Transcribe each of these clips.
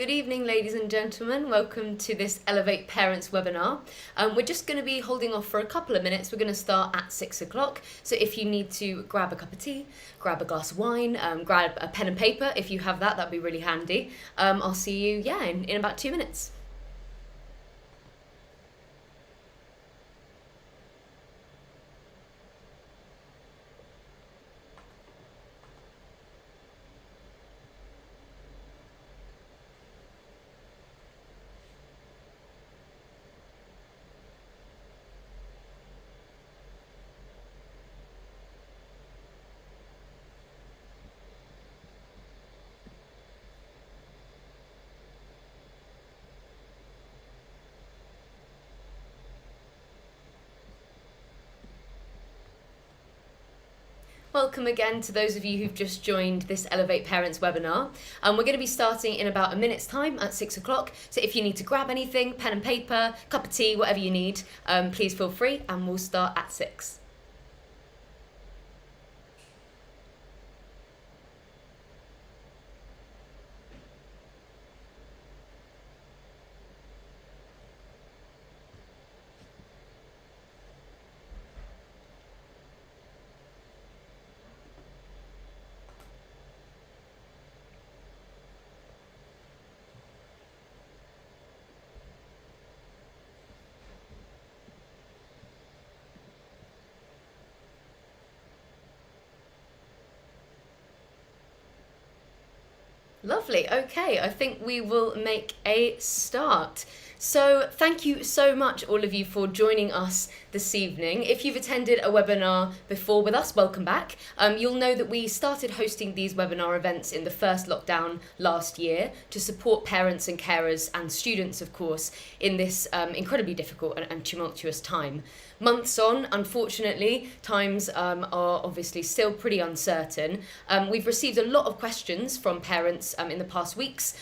Good evening, ladies and gentlemen. Welcome to this Elevate Parents webinar. We're just going to be holding off for a couple of minutes. We're going to start at 6 o'clock. So if you need to grab a cup of tea, grab a glass of wine, grab a pen and paper, if you have that, that'd be really handy. I'll see you, in about 2 minutes. Welcome again to those of you who've just joined this Elevate Parents webinar. We're going to be starting in about a minute's time at 6 o'clock. So if you need to grab anything, pen and paper, cup of tea, whatever you need, please feel free and we'll start at 6. Lovely. Okay, I think we will make a start. So thank you so much, all of you, for joining us this evening. If you've attended a webinar before with us, welcome back. You'll know that we started hosting these webinar events in the first lockdown last year to support parents and carers and students, of course, in this incredibly difficult and tumultuous time. Months on, unfortunately, times are obviously still pretty uncertain. We've received a lot of questions from parents in the past weeks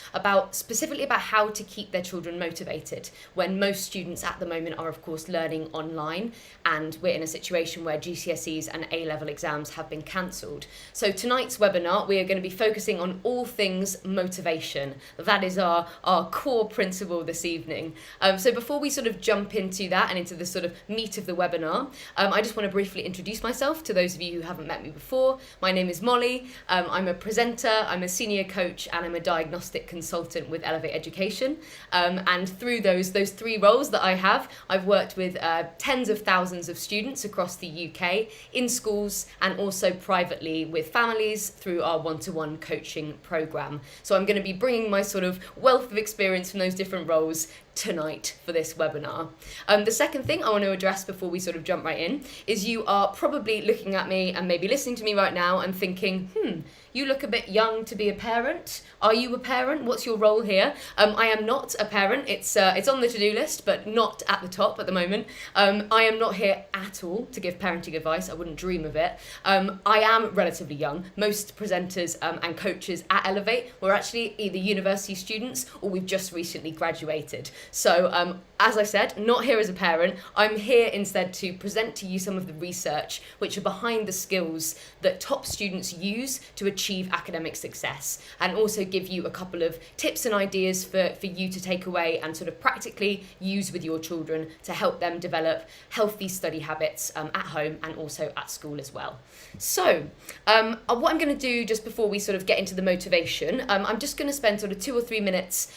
specifically about how to keep their children motivated when most students at the moment are, of course, learning online, and we're in a situation where GCSEs and A-level exams have been cancelled. So tonight's webinar, we are going to be focusing on all things motivation. That is our core principle this evening. So before we sort of jump into that and into the sort of meat of the webinar, I just want to briefly introduce myself to those of you who haven't met me before. My name is Molly. I'm a presenter, I'm a senior coach, and I'm a diagnostic consultant with Elevate Education. And through those three roles that I have, I've worked with tens of thousands of students across the UK in schools and also privately with families through our one-to-one coaching program. So I'm going to be bringing my sort of wealth of experience from those different roles tonight for this webinar. The second thing I want to address before we sort of jump right in is you are probably looking at me and maybe listening to me right now and thinking, you look a bit young to be a parent. Are you a parent? What's your role here? I am not a parent. It's on the to-do list, but not at the top at the moment. I am not here at all to give parenting advice. I wouldn't dream of it. I am relatively young. Most presenters and coaches at Elevate were actually either university students or we've just recently graduated. So as I said, not here as a parent. I'm here instead to present to you some of the research which are behind the skills that top students use to achieve academic success, and also give you a couple of tips and ideas for you to take away and sort of practically use with your children to help them develop healthy study habits at home and also at school as well. So what I'm going to do just before we sort of get into the motivation, I'm just going to spend sort of 2 or 3 minutes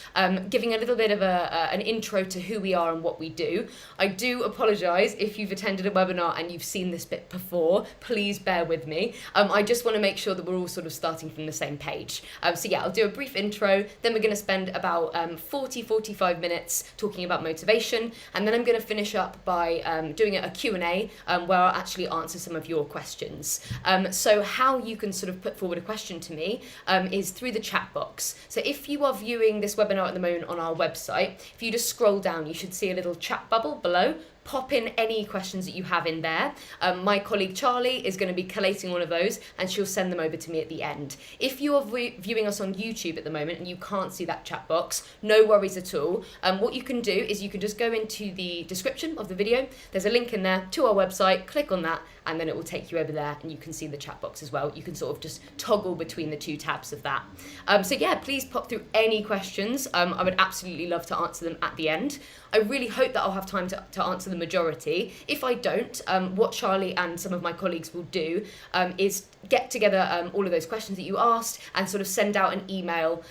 giving a little bit of an intro to who we are and what we do. I do apologise if you've attended a webinar and you've seen this bit before. Please bear with me. I just want to make sure that we're all sort of starting from the same page. So yeah, I'll do a brief intro, then we're going to spend about 40-45 minutes talking about motivation, and then I'm going to finish up by doing a Q&A where I'll actually answer some of your questions. So how you can sort of put forward a question to me is through the chat box. So if you are viewing this webinar at the moment on our website, if you just scroll down, you should see a little chat bubble below. pop in any questions that you have in there. My colleague Charlie is going to be collating all of those, and she'll send them over to me at the end. If you are viewing us on YouTube at the moment and you can't see that chat box, no worries at all. What you can do is you can just go into the description of the video. There's a link in there to our website, click on that, and then it will take you over there and you can see the chat box as well. You can sort of just toggle between the two tabs of that. So yeah, please pop through any questions. I would absolutely love to answer them at the end. I really hope that I'll have time to answer the majority. If I don't, what Charlie and some of my colleagues will do is get together all of those questions that you asked and sort of send out an email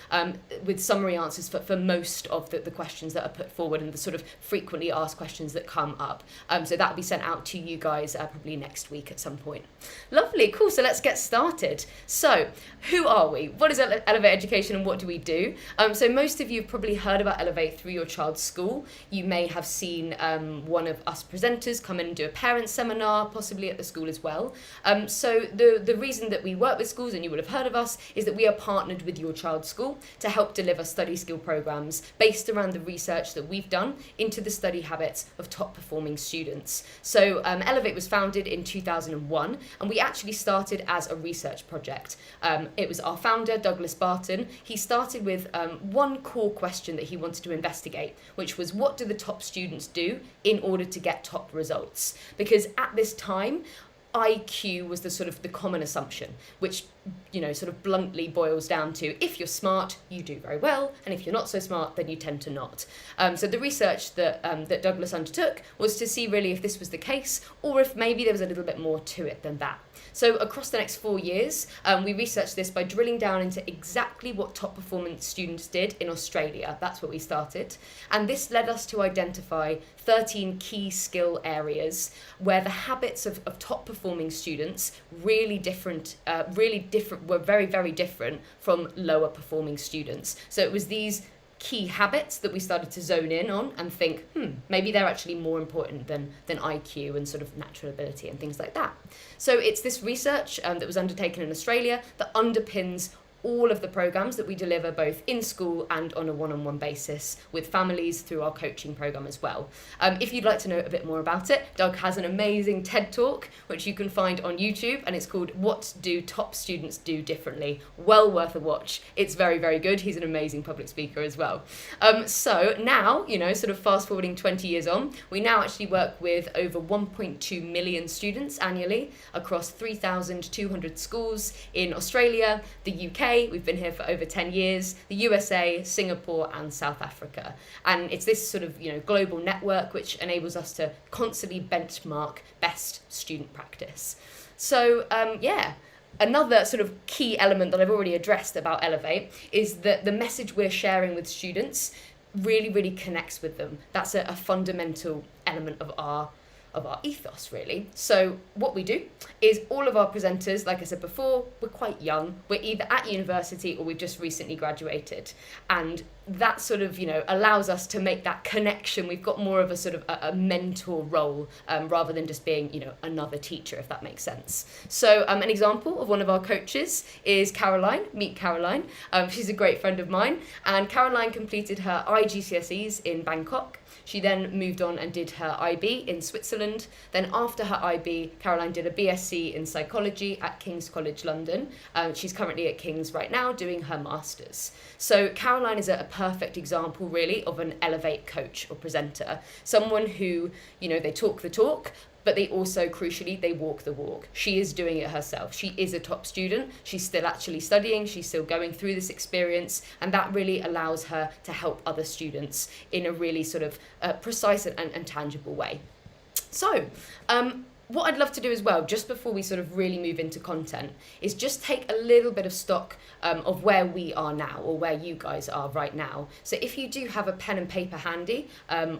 with summary answers for most of the questions that are put forward and the sort of frequently asked questions that come up. So that will be sent out to you guys probably next week at some point. Lovely, cool, so let's get started. So, who are we? What is Elevate Education and what do we do? So most of you have probably heard about Elevate through your child's school. You may have seen one of us presenters come in and do a parent seminar, possibly at the school as well. So the reason that we work with schools, and you would have heard of us, is that we are partnered with your child's school to help deliver study skill programs based around the research that we've done into the study habits of top performing students. So Elevate was founded in 2001, and we actually started as a research project. It was our founder, Douglas Barton. He started with one core question that he wanted to investigate, which was what do the top students do in order to get top results? Because at this time, IQ was the common assumption, which, sort of bluntly boils down to if you're smart, you do very well, and if you're not so smart, then you tend to not. So the research that Douglas undertook was to see really if this was the case, or if maybe there was a little bit more to it than that. So across the next 4 years, we researched this by drilling down into exactly what top performance students did in Australia. That's where we started. And this led us to identify 13 key skill areas where the habits of top performing students were very, very different from lower performing students. So it was these key habits that we started to zone in on and think, maybe they're actually more important than IQ and sort of natural ability and things like that. So it's this research that was undertaken in Australia that underpins all of the programs that we deliver both in school and on a one-on-one basis with families through our coaching program as well. If you'd like to know a bit more about it, Doug has an amazing TED Talk, which you can find on YouTube, and it's called What Do Top Students Do Differently? Well worth a watch. It's very, very good. He's an amazing public speaker as well. So now, sort of fast forwarding 20 years on, we now actually work with over 1.2 million students annually across 3,200 schools in Australia, the UK. We've been here for over 10 years, the USA, Singapore, and South Africa. And it's this sort of, global network which enables us to constantly benchmark best student practice. So, another sort of key element that I've already addressed about Elevate is that the message we're sharing with students really, really connects with them. That's a fundamental element of our ethos, really. So what we do is all of our presenters, like I said before, we're quite young. We're either at university or we've just recently graduated. And that sort of, allows us to make that connection. We've got more of a sort of a mentor role rather than just being, another teacher, if that makes sense. So an example of one of our coaches is Caroline. Meet Caroline. She's a great friend of mine. And Caroline completed her IGCSEs in Bangkok. She then moved on and did her IB in Switzerland. Then after her IB, Caroline did a BSc in psychology at King's College London. She's currently at King's right now doing her master's. So Caroline is a perfect example really of an Elevate coach or presenter. Someone who, they talk the talk, but they also, crucially, they walk the walk. She is doing it herself. She is a top student. She's still actually studying. She's still going through this experience. And that really allows her to help other students in a really sort of precise and tangible way. So, what I'd love to do as well, just before we sort of really move into content, is just take a little bit of stock of where we are now, or where you guys are right now. So if you do have a pen and paper handy,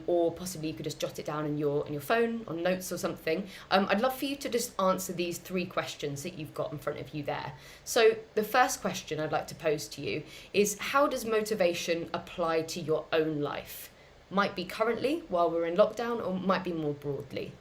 or possibly you could just jot it down on your phone, on notes or something, I'd love for you to just answer these 3 questions that you've got in front of you there. So the first question I'd like to pose to you is, how does motivation apply to your own life? Might be currently, while we're in lockdown, or might be more broadly.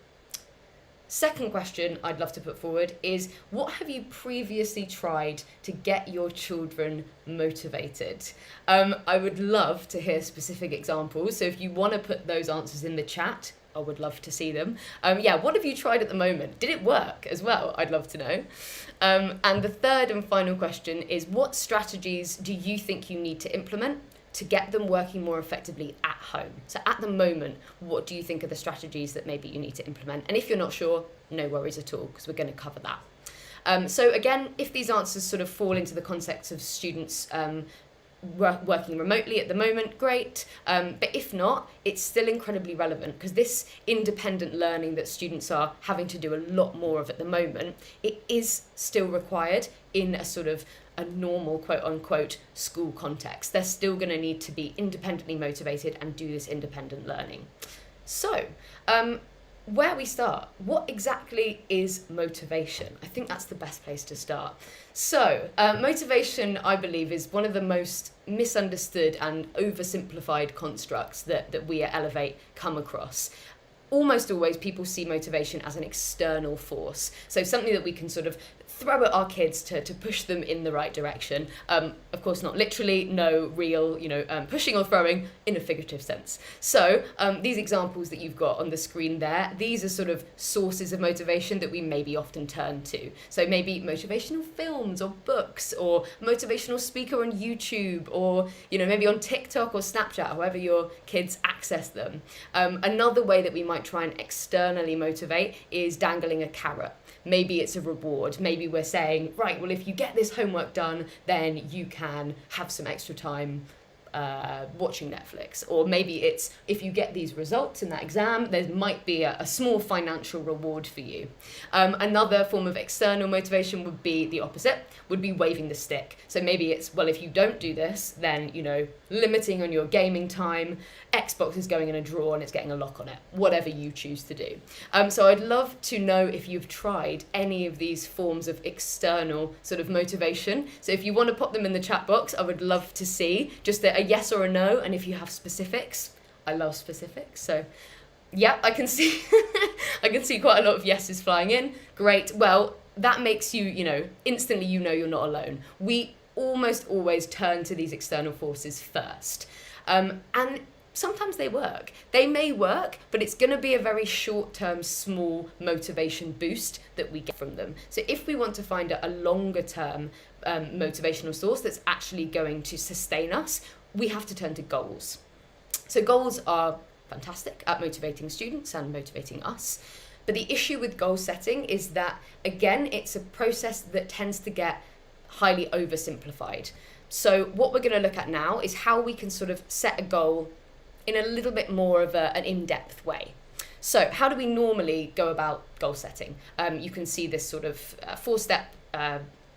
Second question I'd love to put forward is, what have you previously tried to get your children motivated? I would love to hear specific examples. So if you want to put those answers in the chat, I would love to see them. What have you tried at the moment? Did it work as well? I'd love to know. And the third and final question is, what strategies do you think you need to implement to get them working more effectively at home? So at the moment, what do you think are the strategies that maybe you need to implement? And if you're not sure, no worries at all, because we're going to cover that. So again, if these answers sort of fall into the context of students working remotely at the moment, great. But if not, it's still incredibly relevant, because this independent learning that students are having to do a lot more of at the moment, it is still required in a sort of a normal quote unquote school context. They're still going to need to be independently motivated and do this independent learning. So, where we start, what exactly is motivation? I think that's the best place to start. So, motivation, I believe, is one of the most misunderstood and oversimplified constructs that we at Elevate come across. Almost always people see motivation as an external force, so something that we can sort of throw at our kids to push them in the right direction. Of course, not literally, no real, pushing or throwing in a figurative sense. So these examples that you've got on the screen there, these are sort of sources of motivation that we maybe often turn to. So maybe motivational films or books, or motivational speaker on YouTube, or maybe on TikTok or Snapchat, however your kids access them. Another way that we might try and externally motivate is dangling a carrot. Maybe it's a reward. Maybe we're saying, right, well, if you get this homework done, then you can have some extra time watching Netflix. Or maybe it's, if you get these results in that exam, there might be a small financial reward for you. Another form of external motivation would be the opposite, would be waving the stick. So maybe it's, well, if you don't do this, then, limiting on your gaming time, Xbox is going in a drawer and it's getting a lock on it, whatever you choose to do. So I'd love to know if you've tried any of these forms of external sort of motivation. So if you want to pop them in the chat box, I would love to see just a yes or a no, and if you have specifics, I love specifics. So yeah, I can see quite a lot of yeses flying in. Great. Well, that makes you, instantly you're not alone. We almost always turn to these external forces first. And sometimes they work. They may work, but it's going to be a very short-term, small motivation boost that we get from them. So if we want to find a longer-term motivational source that's actually going to sustain us, we have to turn to goals. So goals are fantastic at motivating students and motivating us. But the issue with goal setting is that, again, it's a process that tends to get highly oversimplified. So what we're going to look at now is how we can sort of set a goal in a little bit more of an in-depth way. So how do we normally go about goal setting? You can see this sort of four-step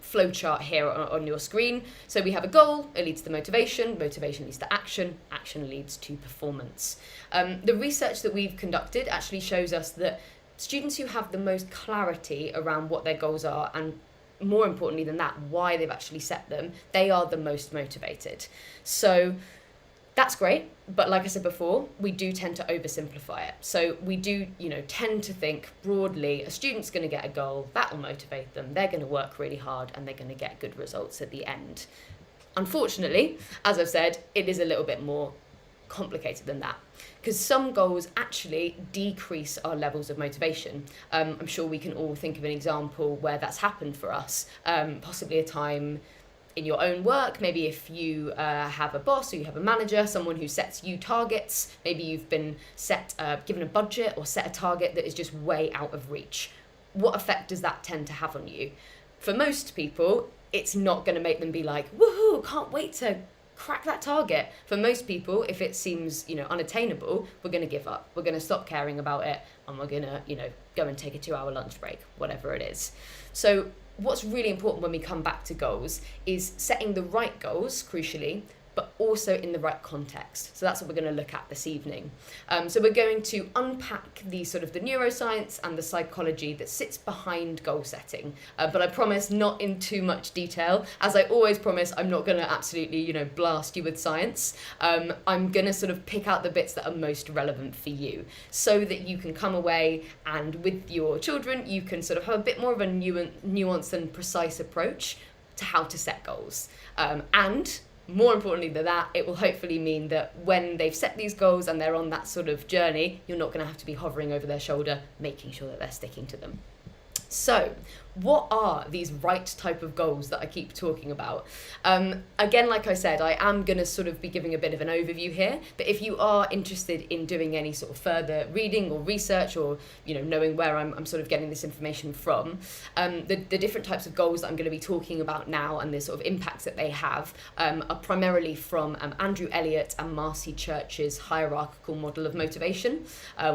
flow chart here on your screen. So we have a goal, it leads to motivation, motivation leads to action, action leads to performance. The research that we've conducted actually shows us that students who have the most clarity around what their goals are, and more importantly than that, why they've actually set them, they are the most motivated. So that's great, but like I said before, we do tend to oversimplify it. So we do, tend to think broadly, a student's going to get a goal, that will motivate them, they're going to work really hard, and they're going to get good results at the end. Unfortunately, as I've said, it is a little bit more complicated than that, because some goals actually decrease our levels of motivation. I'm sure we can all think of an example where that's happened for us, possibly a time in your own work. Maybe if you have a boss or you have a manager, someone who sets you targets, maybe you've been given a budget or set a target that is just way out of reach. What effect does that tend to have on you? For most people, it's not going to make them be like, woohoo, can't wait to crack that target. For most people, if it seems, unattainable, we're going to give up. We're going to stop caring about it, and we're going to, go and take a 2-hour lunch break, whatever it is. So what's really important when we come back to goals is setting the right goals, crucially, but also in the right context. So that's what we're going to look at this evening. So we're going to unpack the sort of the neuroscience and the psychology that sits behind goal setting, but I promise not in too much detail. As I always promise, I'm not going to absolutely, blast you with science. I'm going to sort of pick out the bits that are most relevant for you so that you can come away and with your children, you can sort of have a bit more of a nuanced and precise approach to how to set goals. And more importantly than that, it will hopefully mean that when they've set these goals and they're on that sort of journey, you're not going to have to be hovering over their shoulder, making sure that they're sticking to them. So, what are these right type of goals that I keep talking about? Again, like I said, I am going to sort of be giving a bit of an overview here, but if you are interested in doing any sort of further reading or research or, knowing where I'm sort of getting this information from, the different types of goals that I'm going to be talking about now and the sort of impacts that they have are primarily from Andrew Elliott and Marcy Church's hierarchical model of motivation,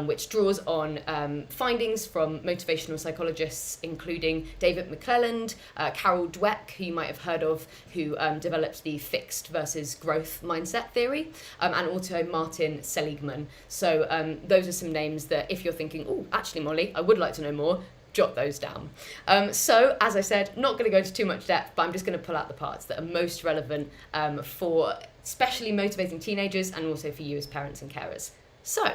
which draws on findings from motivational psychologists, including David McClelland, Carol Dweck, who you might have heard of, who developed the fixed versus growth mindset theory, and also Martin Seligman. So those are some names that if you're thinking, oh, actually, Molly, I would like to know more, jot those down. So, as I said, not going to go into too much depth, but I'm just going to pull out the parts that are most relevant for especially motivating teenagers and also for you as parents and carers. So,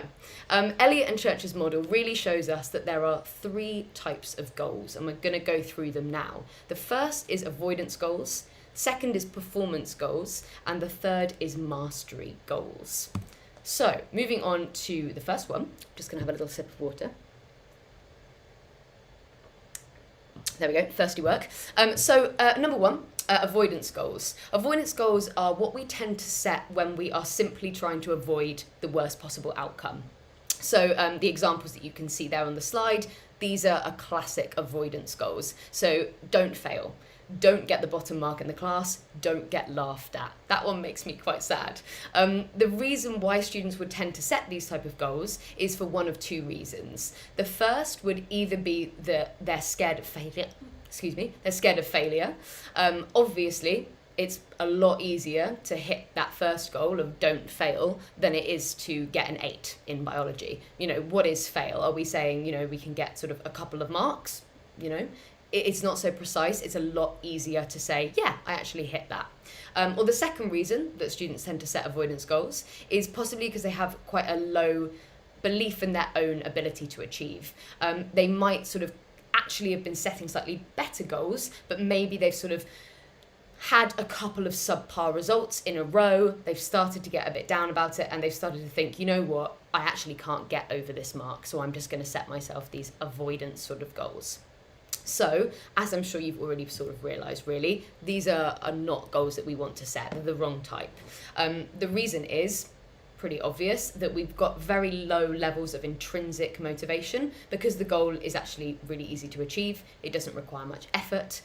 Elliott and Church's model really shows us that there are 3 types of goals, and we're going to go through them now. The first is avoidance goals, second is performance goals, and the third is mastery goals. So, moving on to the first one, just going to have a little sip of water. There we go, thirsty work. Number 1, avoidance goals. Avoidance goals are what we tend to set when we are simply trying to avoid the worst possible outcome. So the examples that you can see there on the slide, these are a classic avoidance goals. So don't fail. Don't get the bottom mark in the class, don't get laughed at. That one makes me quite sad. The reason why students would tend to set these type of goals is for one of 2 reasons. The first would either be that they're scared of failure. They're scared of failure. Obviously, it's a lot easier to hit that first goal of don't fail than it is to get an 8 in biology. What is fail? Are we saying, we can get sort of a couple of marks? It's not so precise. It's a lot easier to say, yeah, I actually hit that. Or the second reason that students tend to set avoidance goals is possibly because they have quite a low belief in their own ability to achieve. They might sort of actually have been setting slightly better goals, but maybe they've sort of had a couple of subpar results in a row, they've started to get a bit down about it, and they've started to think, you know what, I actually can't get over this mark, so I'm just going to set myself these avoidance sort of goals. So, as I'm sure you've already sort of realised, really, these are not goals that we want to set. They're the wrong type. The reason is pretty obvious, that we've got very low levels of intrinsic motivation because the goal is actually really easy to achieve. It doesn't require much effort.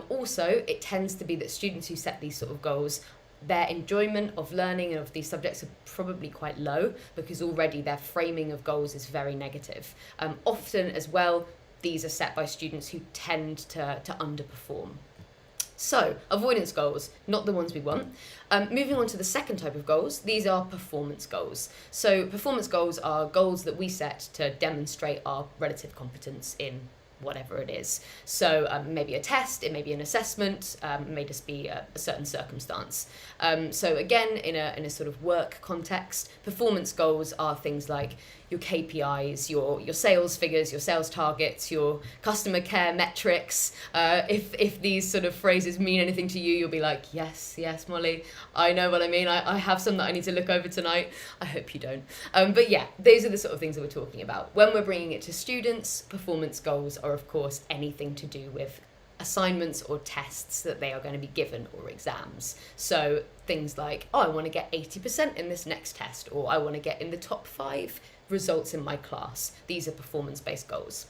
Also, it tends to be that students who set these sort of goals, their enjoyment of learning and of these subjects are probably quite low because already their framing of goals is very negative. Often as well, these are set by students who tend to underperform. So, avoidance goals, not the ones we want. Moving on to the second type of goals, these are performance goals. So, performance goals are goals that we set to demonstrate our relative competence in whatever it is. So maybe a test, it may be an assessment, it may just be a certain circumstance. So again, in a sort of work context, performance goals are things like your KPIs, your sales figures, your sales targets, your customer care metrics. If these sort of phrases mean anything to you, you'll be like, yes, Molly, I know what I mean. I have some that I need to look over tonight. I hope you don't. But yeah, those are the sort of things that we're talking about. When we're bringing it to students, performance goals are, of course, anything to do with assignments or tests that they are going to be given, or exams. So things like, I want to get 80% in this next test, or I want to get in the top 5 results in my class. These are performance-based goals.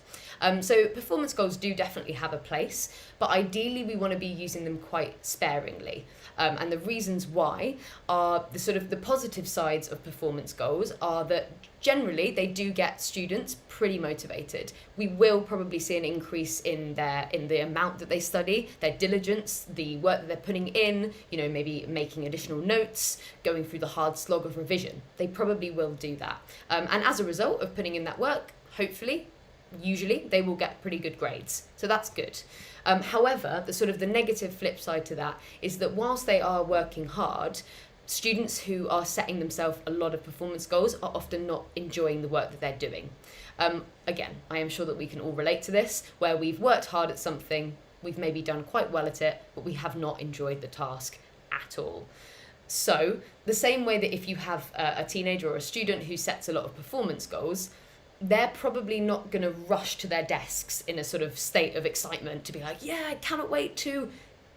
So performance goals do definitely have a place, but ideally we want to be using them quite sparingly. And the reasons why are the positive sides of performance goals are that generally they do get students pretty motivated. We will probably see an increase in the amount that they study, their diligence, the work that they're putting in, maybe making additional notes, going through the hard slog of revision. They probably will do that. And as a result of putting in that work, hopefully, usually, they will get pretty good grades. So that's good. However, the negative flip side to that is that whilst they are working hard, students who are setting themselves a lot of performance goals are often not enjoying the work that they're doing. Again, I am sure that we can all relate to this, where we've worked hard at something, we've maybe done quite well at it, but we have not enjoyed the task at all. So, the same way that if you have a teenager or a student who sets a lot of performance goals, they're probably not going to rush to their desks in a sort of state of excitement to be like, yeah, I cannot wait to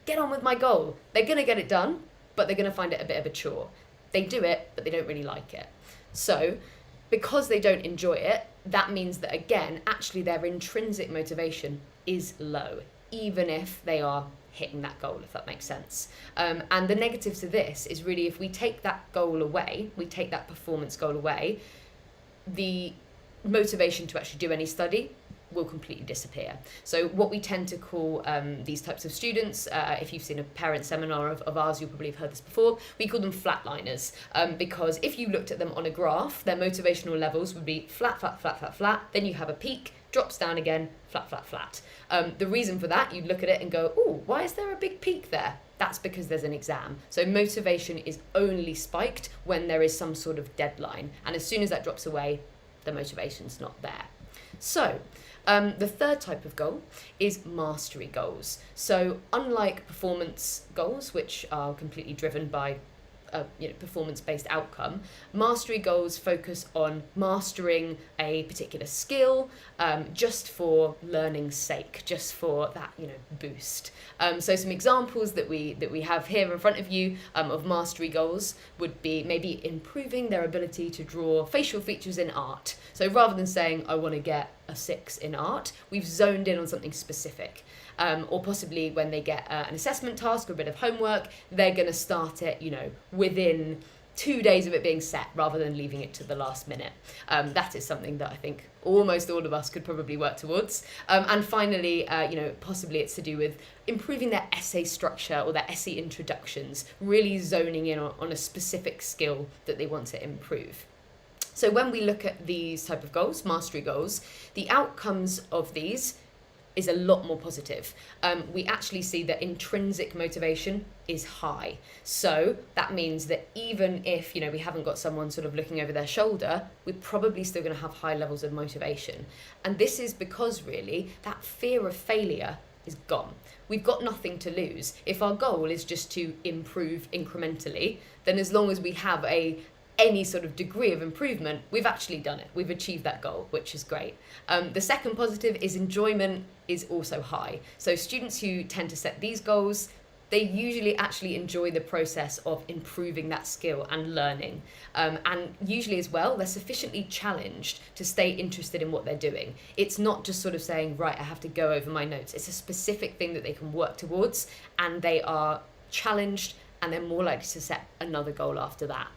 get on with my goal. They're going to get it done, but they're going to find it a bit of a chore. They do it, but they don't really like it. So, because they don't enjoy it, that means that, again, actually their intrinsic motivation is low, even if they are hitting that goal, if that makes sense. And the negative to this is really if we take that goal away, we take that performance goal away, the motivation to actually do any study will completely disappear. So what we tend to call these types of students, if you've seen a parent seminar of ours, you'll probably have heard this before, we call them flatliners, because if you looked at them on a graph, their motivational levels would be flat, flat, flat, flat, flat, then you have a peak, drops down again, flat, flat, flat. The reason for that, you'd look at it and go, oh, why is there a big peak there? That's because there's an exam. So motivation is only spiked when there is some sort of deadline. And as soon as that drops away, the motivation's not there. So, the third type of goal is mastery goals. So, unlike performance goals, which are completely driven by a performance-based outcome, mastery goals focus on mastering a particular skill just for learning's sake, just for that boost. So some examples that we have here in front of you of mastery goals would be maybe improving their ability to draw facial features in art. So rather than saying I want to get a 6 in art, we've zoned in on something specific. Or possibly when they get an assessment task or a bit of homework, they're going to start it, within 2 days of it being set rather than leaving it to the last minute. That is something that I think almost all of us could probably work towards. And finally, possibly it's to do with improving their essay structure or their essay introductions, really zoning in on a specific skill that they want to improve. So when we look at these type of goals, mastery goals, the outcomes of these is a lot more positive. We actually see that intrinsic motivation is high. So that means that even if, we haven't got someone sort of looking over their shoulder, we're probably still going to have high levels of motivation. And this is because really that fear of failure is gone. We've got nothing to lose. If our goal is just to improve incrementally, then as long as we have any sort of degree of improvement, we've actually done it. We've achieved that goal, which is great. The second positive is enjoyment is also high. So students who tend to set these goals, they usually actually enjoy the process of improving that skill and learning. And usually as well, they're sufficiently challenged to stay interested in what they're doing. It's not just sort of saying, right, I have to go over my notes. It's a specific thing that they can work towards, and they are challenged, and they're more likely to set another goal after that.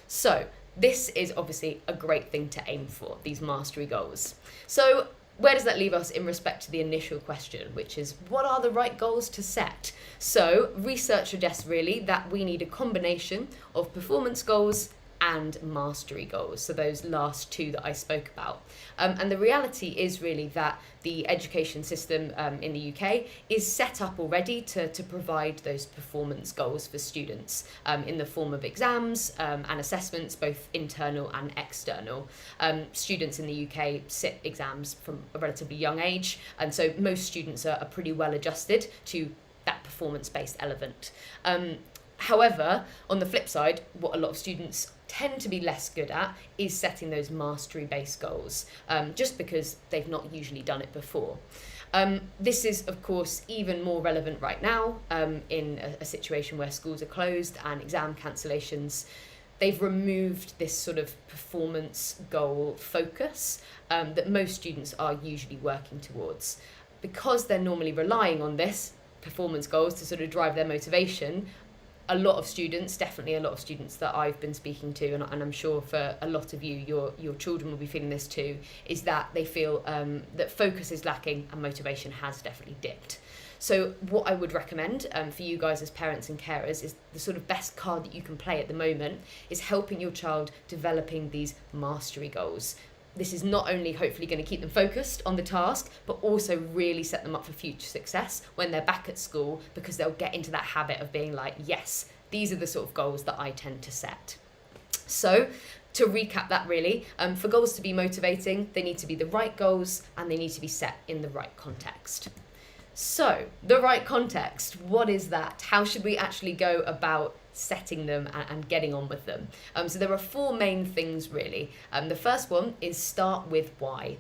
So this is obviously a great thing to aim for, these mastery goals. So where does that leave us in respect to the initial question, which is what are the right goals to set? So research suggests really that we need a combination of performance goals and mastery goals, so those last two that I spoke about. And the reality is really that the education system in the UK is set up already to provide those performance goals for students in the form of exams and assessments, both internal and external. Students in the UK sit exams from a relatively young age, and so most students are pretty well adjusted to that performance-based element. However, on the flip side, what a lot of students tend to be less good at is setting those mastery-based goals, just because they've not usually done it before. This is, of course, even more relevant right now in a situation where schools are closed and exam cancellations. They've removed this sort of performance goal focus that most students are usually working towards. Because they're normally relying on this performance goals to sort of drive their motivation, a lot of students, definitely a lot of students that I've been speaking to, and I'm sure for a lot of you, your children will be feeling this too, is that they feel that focus is lacking and motivation has definitely dipped. So what I would recommend for you guys as parents and carers is the sort of best card that you can play at the moment is helping your child developing these mastery goals. This is not only hopefully going to keep them focused on the task, but also really set them up for future success when they're back at school, because they'll get into that habit of being like, yes, these are the sort of goals that I tend to set. So to recap that really, for goals to be motivating, they need to be the right goals and they need to be set in the right context. So the right context, what is that? How should we actually go about setting them and getting on with them? So there are four main things really. The first one is start with why.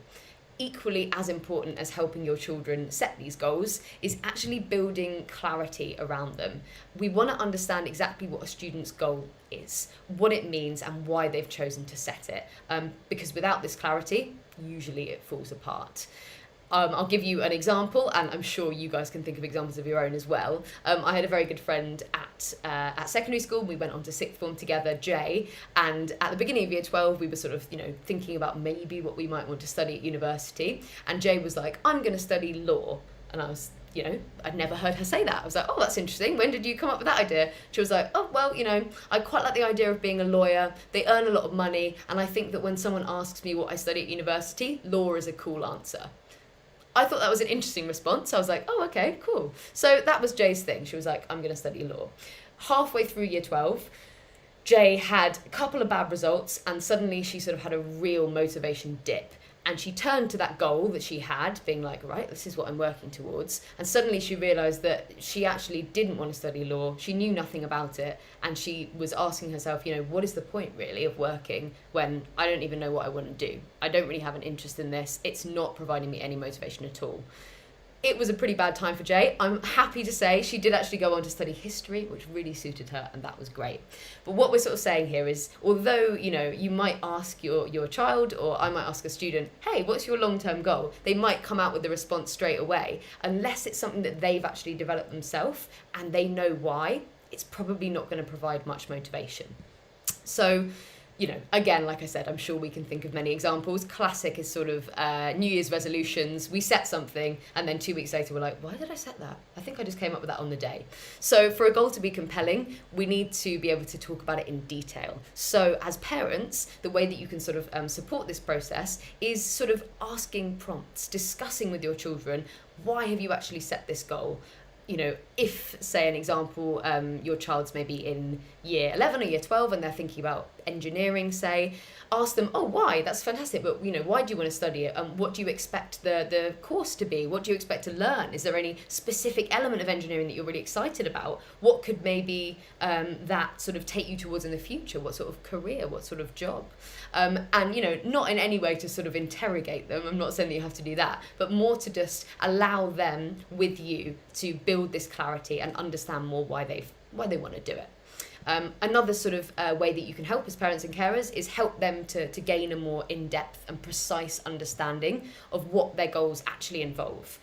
Equally as important as helping your children set these goals is actually building clarity around them. We want to understand exactly what a student's goal is, what it means and why they've chosen to set it. Because without this clarity, usually it falls apart. I'll give you an example, and I'm sure you guys can think of examples of your own as well. I had a very good friend at secondary school. We went on to sixth form together, Jay, and at the beginning of year 12, we were sort of, thinking about maybe what we might want to study at university. And Jay was like, I'm going to study law. And I was, I'd never heard her say that. I was like, oh, that's interesting. When did you come up with that idea? She was like, oh, well, I quite like the idea of being a lawyer. They earn a lot of money. And I think that when someone asks me what I study at university, law is a cool answer. I thought that was an interesting response. I was like, oh, okay, cool. So that was Jay's thing. She was like, I'm going to study law. Halfway through year 12, Jay had a couple of bad results and suddenly she sort of had a real motivation dip. And she turned to that goal that she had, being like, right, this is what I'm working towards. And suddenly she realised that she actually didn't want to study law. She knew nothing about it. And she was asking herself, what is the point really of working when I don't even know what I want to do? I don't really have an interest in this. It's not providing me any motivation at all. It was a pretty bad time for Jay. I'm happy to say she did actually go on to study history, which really suited her, and that was great. But what we're sort of saying here is, although, you might ask your child, or I might ask a student, hey, what's your long-term goal? They might come out with the response straight away. Unless it's something that they've actually developed themselves and they know why, it's probably not going to provide much motivation. So, again, like I said, I'm sure we can think of many examples. Classic is sort of New Year's resolutions. We set something and then 2 weeks later we're like, why did I set that? I think I just came up with that on the day. So for a goal to be compelling, we need to be able to talk about it in detail. So as parents, the way that you can sort of support this process is sort of asking prompts, discussing with your children, why have you actually set this goal? If, say, an example, your child's maybe in year 11 or year 12 and they're thinking about engineering, say, ask them, oh, why? That's fantastic, but, why do you want to study it? What do you expect the course to be? What do you expect to learn? Is there any specific element of engineering that you're really excited about? What could maybe that sort of take you towards in the future? What sort of career? What sort of job? And, not in any way to sort of interrogate them. I'm not saying that you have to do that, but more to just allow them with you to build this clarity and understand more why they want to do it. Another sort of way that you can help as parents and carers is help them to gain a more in-depth and precise understanding of what their goals actually involve.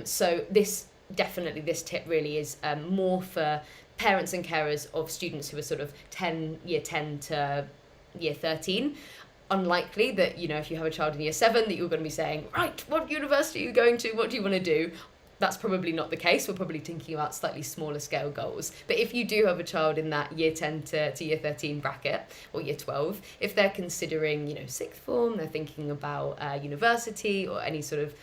So this tip really is more for parents and carers of students who are sort of year 10 to year 13. Unlikely that, if you have a child in year 7, that you're going to be saying, right, what university are you going to? What do you want to do? That's probably not the case. We're probably thinking about slightly smaller scale goals. But if you do have a child in that year 10 to year 13 bracket, or year 12, if they're considering, sixth form, they're thinking about university or any sort of,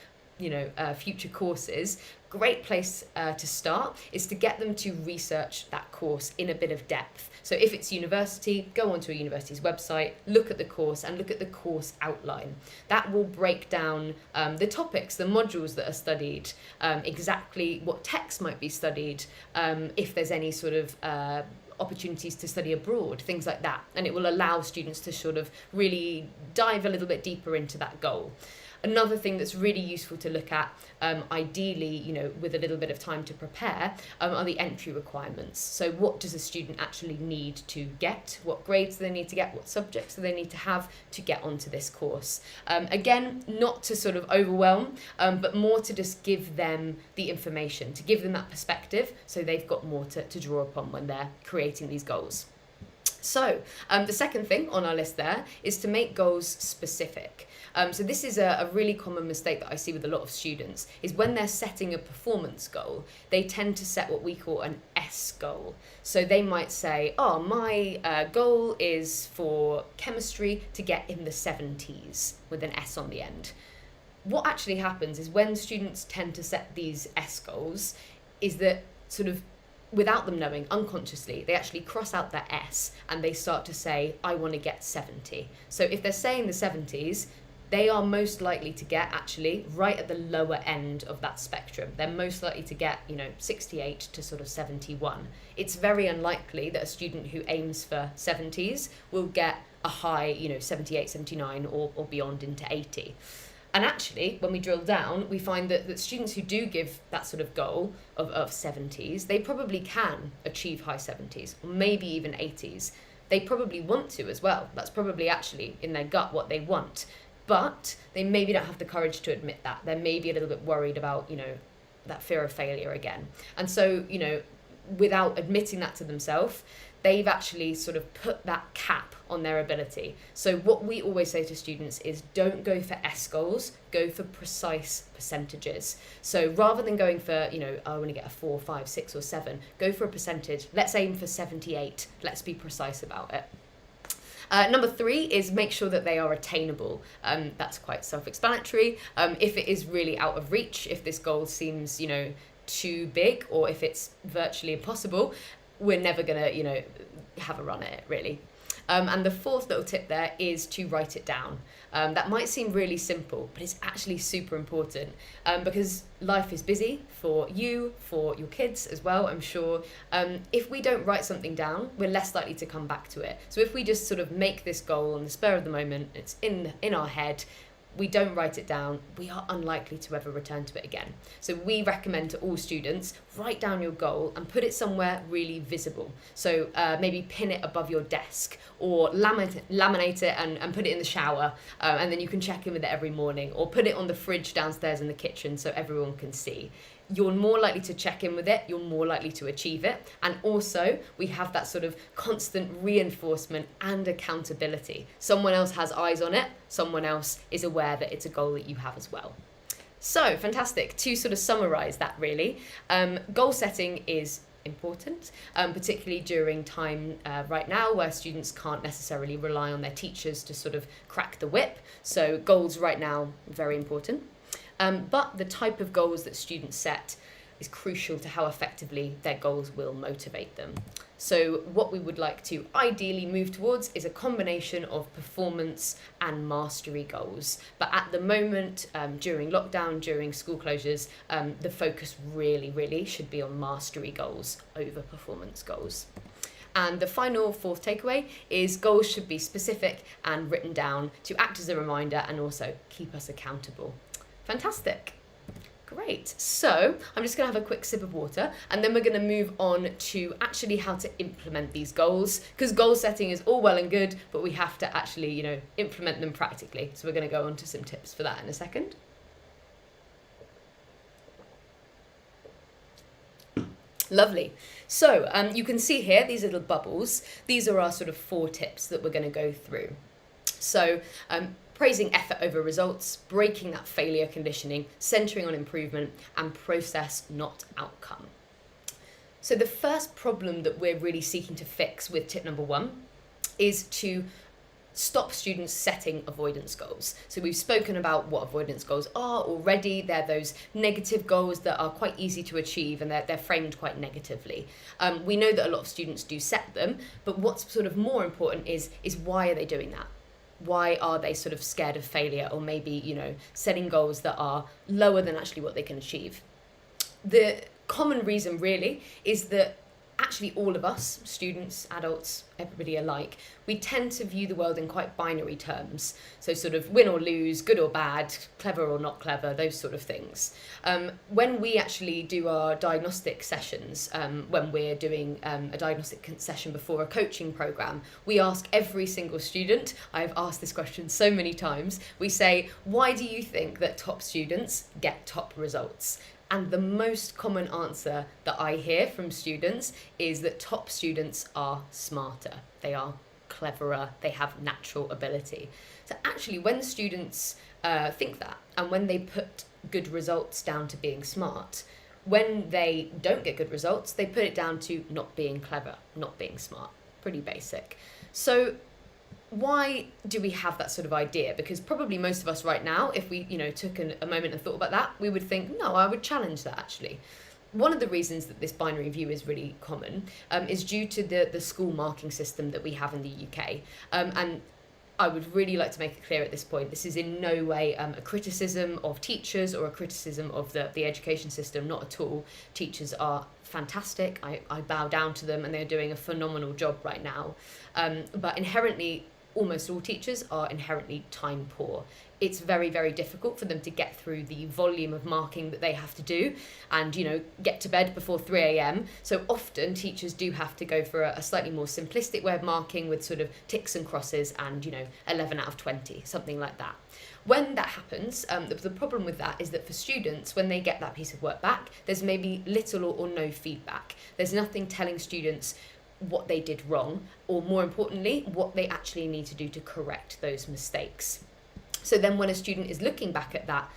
future courses, great place to start is to get them to research that course in a bit of depth. So if it's university, go onto a university's website, look at the course and look at the course outline. That will break down the topics, the modules that are studied, exactly what texts might be studied, if there's any sort of opportunities to study abroad, things like that. And it will allow students to sort of really dive a little bit deeper into that goal. Another thing that's really useful to look at, ideally, with a little bit of time to prepare, are the entry requirements. So what does a student actually need to get? What grades do they need to get? What subjects do they need to have to get onto this course? Again, not to sort of overwhelm, but more to just give them the information, to give them that perspective so they've got more to draw upon when they're creating these goals. So the second thing on our list there is to make goals specific. So this is a really common mistake that I see with a lot of students, is when they're setting a performance goal, they tend to set what we call an S goal. So they might say, oh, my goal is for chemistry to get in the 70s with an S on the end. What actually happens is when students tend to set these S goals is that sort of without them knowing, unconsciously, they actually cross out that S and they start to say, I want to get 70. So if they're saying the 70s, they are most likely to get actually right at the lower end of that spectrum. They're most likely to get, 68 to sort of 71. It's very unlikely that a student who aims for 70s will get a high, 78, 79 or beyond into 80. And actually, when we drill down, we find that students who do give that sort of goal of 70s, they probably can achieve high 70s, or maybe even 80s. They probably want to as well. That's probably actually in their gut what they want. But they maybe don't have the courage to admit that. They're maybe a little bit worried about, that fear of failure again. And so, without admitting that to themselves, they've actually sort of put that cap on their ability. So what we always say to students is don't go for S goals, go for precise percentages. So rather than going for, I want to get a 4, 5, 6 or 7, go for a percentage. Let's aim for 78. Let's be precise about it. Number 3 is make sure that they are attainable. That's quite self-explanatory. If it is really out of reach, if this goal seems, too big, or if it's virtually impossible, we're never going to, have a run at it, really. And the 4th little tip there is to write it down. That might seem really simple, but it's actually super important because life is busy for you, for your kids as well, I'm sure. If we don't write something down, we're less likely to come back to it. So if we just sort of make this goal on the spur of the moment, it's in our head, we don't write it down, we are unlikely to ever return to it again. So we recommend to all students, write down your goal and put it somewhere really visible. So maybe pin it above your desk or laminate it and put it in the shower and then you can check in with it every morning, or put it on the fridge downstairs in the kitchen so everyone can see. You're more likely to check in with it, you're more likely to achieve it. And also, we have that sort of constant reinforcement and accountability. Someone else has eyes on it, someone else is aware that it's a goal that you have as well. So, fantastic. To sort of summarize that really, goal setting is important, particularly during time right now where students can't necessarily rely on their teachers to sort of crack the whip. So goals right now, very important. But the type of goals that students set is crucial to how effectively their goals will motivate them. So what we would like to ideally move towards is a combination of performance and mastery goals. But at the moment, during lockdown, during school closures, the focus really should be on mastery goals over performance goals. And the final 4th takeaway is goals should be specific and written down to act as a reminder and also keep us accountable. Fantastic. Great. So I'm just going to have a quick sip of water and then we're going to move on to actually how to implement these goals, because goal setting is all well and good, but we have to actually, implement them practically. So we're going to go on to some tips for that in a second. Lovely. So you can see here these little bubbles. These are our sort of 4 tips that we're going to go through. So praising effort over results, breaking that failure conditioning, centering on improvement, and process, not outcome. So the first problem that we're really seeking to fix with tip number 1 is to stop students setting avoidance goals. So we've spoken about what avoidance goals are already. They're those negative goals that are quite easy to achieve and they're framed quite negatively. We know that a lot of students do set them, but what's sort of more important is why are they doing that? Why are they sort of scared of failure, or maybe, setting goals that are lower than actually what they can achieve? The common reason really is that actually all of us, students, adults, everybody alike, we tend to view the world in quite binary terms. So sort of win or lose, good or bad, clever or not clever, those sort of things. When we actually do our diagnostic sessions, when we're doing a diagnostic session before a coaching program, we ask every single student, I've asked this question so many times, we say, why do you think that top students get top results? And the most common answer that I hear from students is that top students are smarter, they are cleverer, they have natural ability. So actually, when students think that, and when they put good results down to being smart, when they don't get good results, they put it down to not being clever, not being smart. Pretty basic. So why do we have that sort of idea? Because probably most of us right now, if we took a moment and thought about that, we would think, no, I would challenge that actually. One of the reasons that this binary view is really common is due to the school marking system that we have in the UK. And I would really like to make it clear at this point, this is in no way a criticism of teachers or a criticism of the education system, not at all. Teachers are fantastic, I bow down to them, and they're doing a phenomenal job right now. But inherently, almost all teachers are inherently time poor. It's very, very difficult for them to get through the volume of marking that they have to do and, get to bed before 3 a.m. So often teachers do have to go for a slightly more simplistic way of marking with sort of ticks and crosses and, 11 out of 20, something like that. When that happens, the problem with that is that for students, when they get that piece of work back, there's maybe little or no feedback. There's nothing telling students what they did wrong, or more importantly, what they actually need to do to correct those mistakes. So then when a student is looking back at that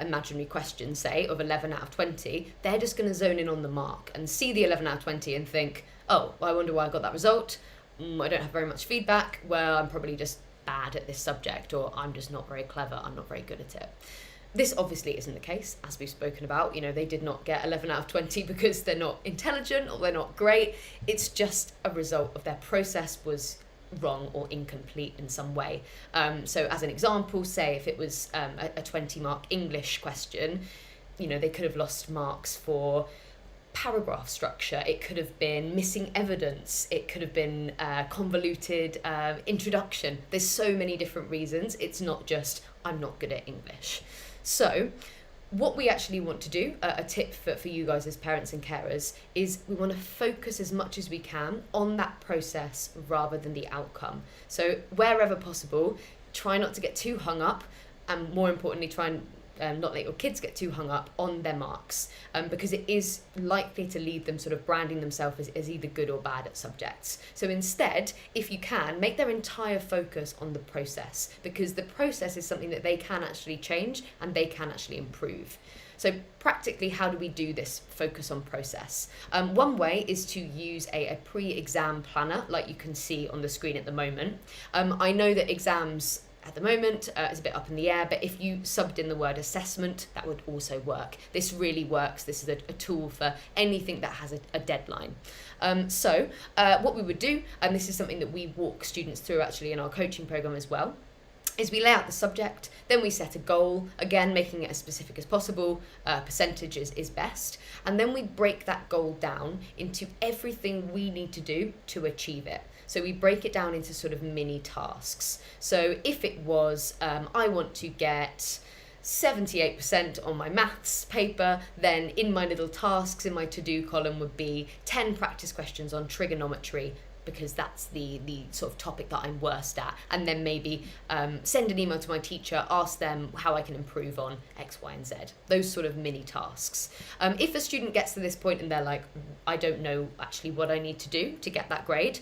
imaginary question, say, of 11 out of 20, they're just going to zone in on the mark and see the 11 out of 20 and think, oh, well, I wonder why I got that result. I don't have very much feedback. Well, I'm probably just bad at this subject, or I'm just not very clever. I'm not very good at it. This obviously isn't the case, as we've spoken about. They did not get 11 out of 20 because they're not intelligent or they're not great. It's just a result of their process was wrong or incomplete in some way. So as an example, say if it was a 20-mark English question, they could have lost marks for paragraph structure, it could have been missing evidence, it could have been convoluted introduction. There's so many different reasons. It's not just, I'm not good at English. So what we actually want to do, a tip for you guys as parents and carers, is we want to focus as much as we can on that process rather than the outcome. So wherever possible, try not to get too hung up, and more importantly, try and not let your kids get too hung up on their marks, because it is likely to lead them sort of branding themselves as either good or bad at subjects. So instead, if you can, make their entire focus on the process, because the process is something that they can actually change and they can actually improve. So practically, how do we do this focus on process? One way is to use a pre-exam planner, like you can see on the screen at the moment. I know that exams at the moment is a bit up in the air, but if you subbed in the word assessment, that would also work. This really works. This is a tool for anything that has a deadline. So what we would do, and this is something that we walk students through actually in our coaching program as well, is we lay out the subject, then we set a goal, again making it as specific as possible, percentages is best, and then we break that goal down into everything we need to do to achieve it. So we break it down into sort of mini tasks. So if it was, I want to get 78% on my maths paper, then in my little tasks in my to-do column would be 10 practice questions on trigonometry, because that's the sort of topic that I'm worst at, and then maybe send an email to my teacher, ask them how I can improve on X, Y, and Z. Those sort of mini tasks. If a student gets to this point and they're like, I don't know actually what I need to do to get that grade,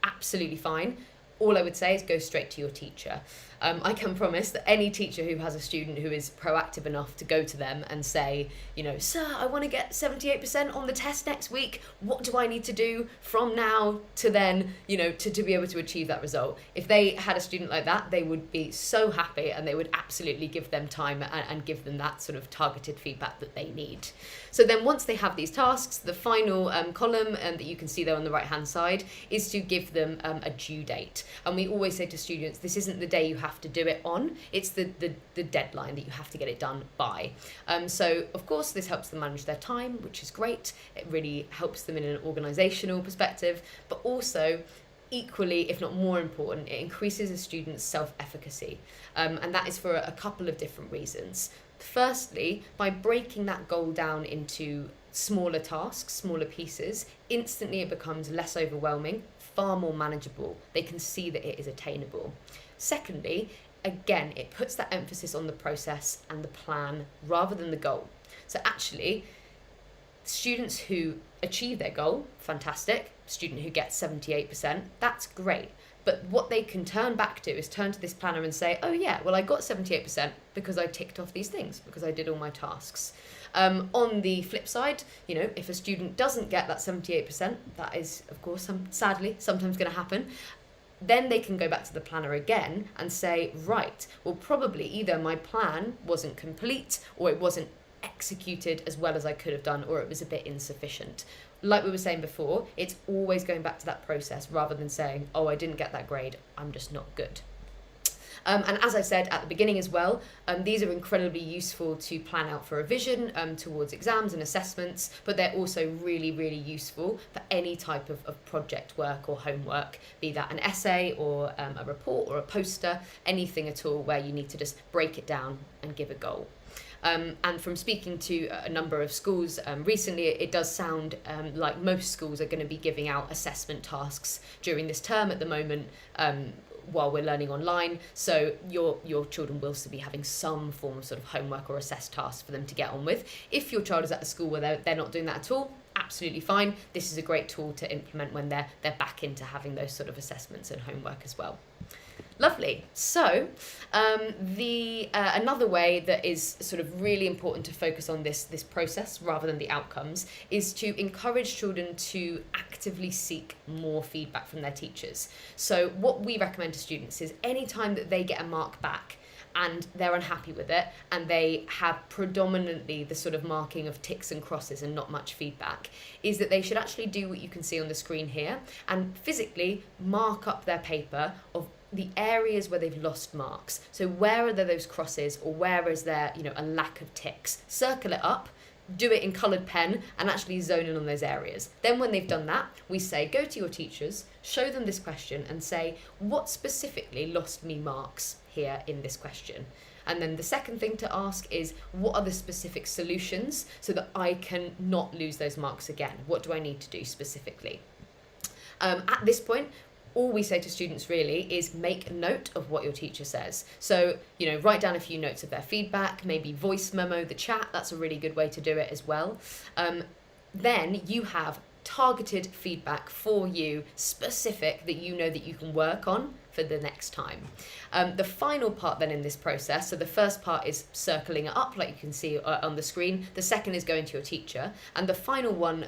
absolutely fine. All I would say is go straight to your teacher. I can promise that any teacher who has a student who is proactive enough to go to them and say, sir, I want to get 78% on the test next week. What do I need to do from now to then, to be able to achieve that result? If they had a student like that, they would be so happy, and they would absolutely give them time and give them that sort of targeted feedback that they need. So then once they have these tasks, the final column that you can see there on the right-hand side is to give them a due date. And we always say to students, this isn't the day you have have to do it on. It's the deadline that you have to get it done by. So of course this helps them manage their time, which is great. It really helps them in an organisational perspective, but also equally, if not more important, it increases a student's self-efficacy. And that is for a couple of different reasons. Firstly, by breaking that goal down into smaller tasks, smaller pieces, instantly it becomes less overwhelming, far more manageable. They can see that it is attainable. Secondly, again, it puts that emphasis on the process and the plan rather than the goal. So actually, students who achieve their goal, fantastic. Student who gets 78%, that's great. But what they can turn back to is turn to this planner and say, oh yeah, well I got 78% because I ticked off these things, because I did all my tasks. On the flip side, if a student doesn't get that 78%, that is, of course, sadly, sometimes going to happen. Then they can go back to the planner again and say, right, well, probably either my plan wasn't complete or it wasn't executed as well as I could have done, or it was a bit insufficient. Like we were saying before, it's always going back to that process rather than saying, oh, I didn't get that grade, I'm just not good. And as I said at the beginning as well, these are incredibly useful to plan out for revision towards exams and assessments, but they're also really, really useful for any type of project work or homework, be that an essay or a report or a poster, anything at all where you need to just break it down and give a goal. And from speaking to a number of schools recently, it does sound like most schools are going to be giving out assessment tasks during this term at the moment, while we're learning online. So your children will still be having some form of sort of homework or assess task for them to get on with. If your child is at a school where they're not doing that at all, absolutely fine. This is a great tool to implement when they're back into having those sort of assessments and homework as well. Lovely. So another way that is sort of really important to focus on this process rather than the outcomes is to encourage children to actively seek more feedback from their teachers. So what we recommend to students is anytime that they get a mark back and they're unhappy with it and they have predominantly the sort of marking of ticks and crosses and not much feedback, is that they should actually do what you can see on the screen here and physically mark up their paper of the areas where they've lost marks. So where are there those crosses, or where is there, a lack of ticks? Circle it up, do it in coloured pen, and actually zone in on those areas. Then when they've done that, we say, go to your teachers, show them this question and say, what specifically lost me marks here in this question? And then the second thing to ask is, what are the specific solutions so that I can not lose those marks again? What do I need to do specifically? At this point, all we say to students really is make a note of what your teacher says. So, write down a few notes of their feedback, maybe voice memo the chat. That's a really good way to do it as well. Then you have targeted feedback for you, specific, that that you can work on for the next time. The final part then in this process, so the first part is circling it up like you can see on the screen, the second is going to your teacher, and the final one,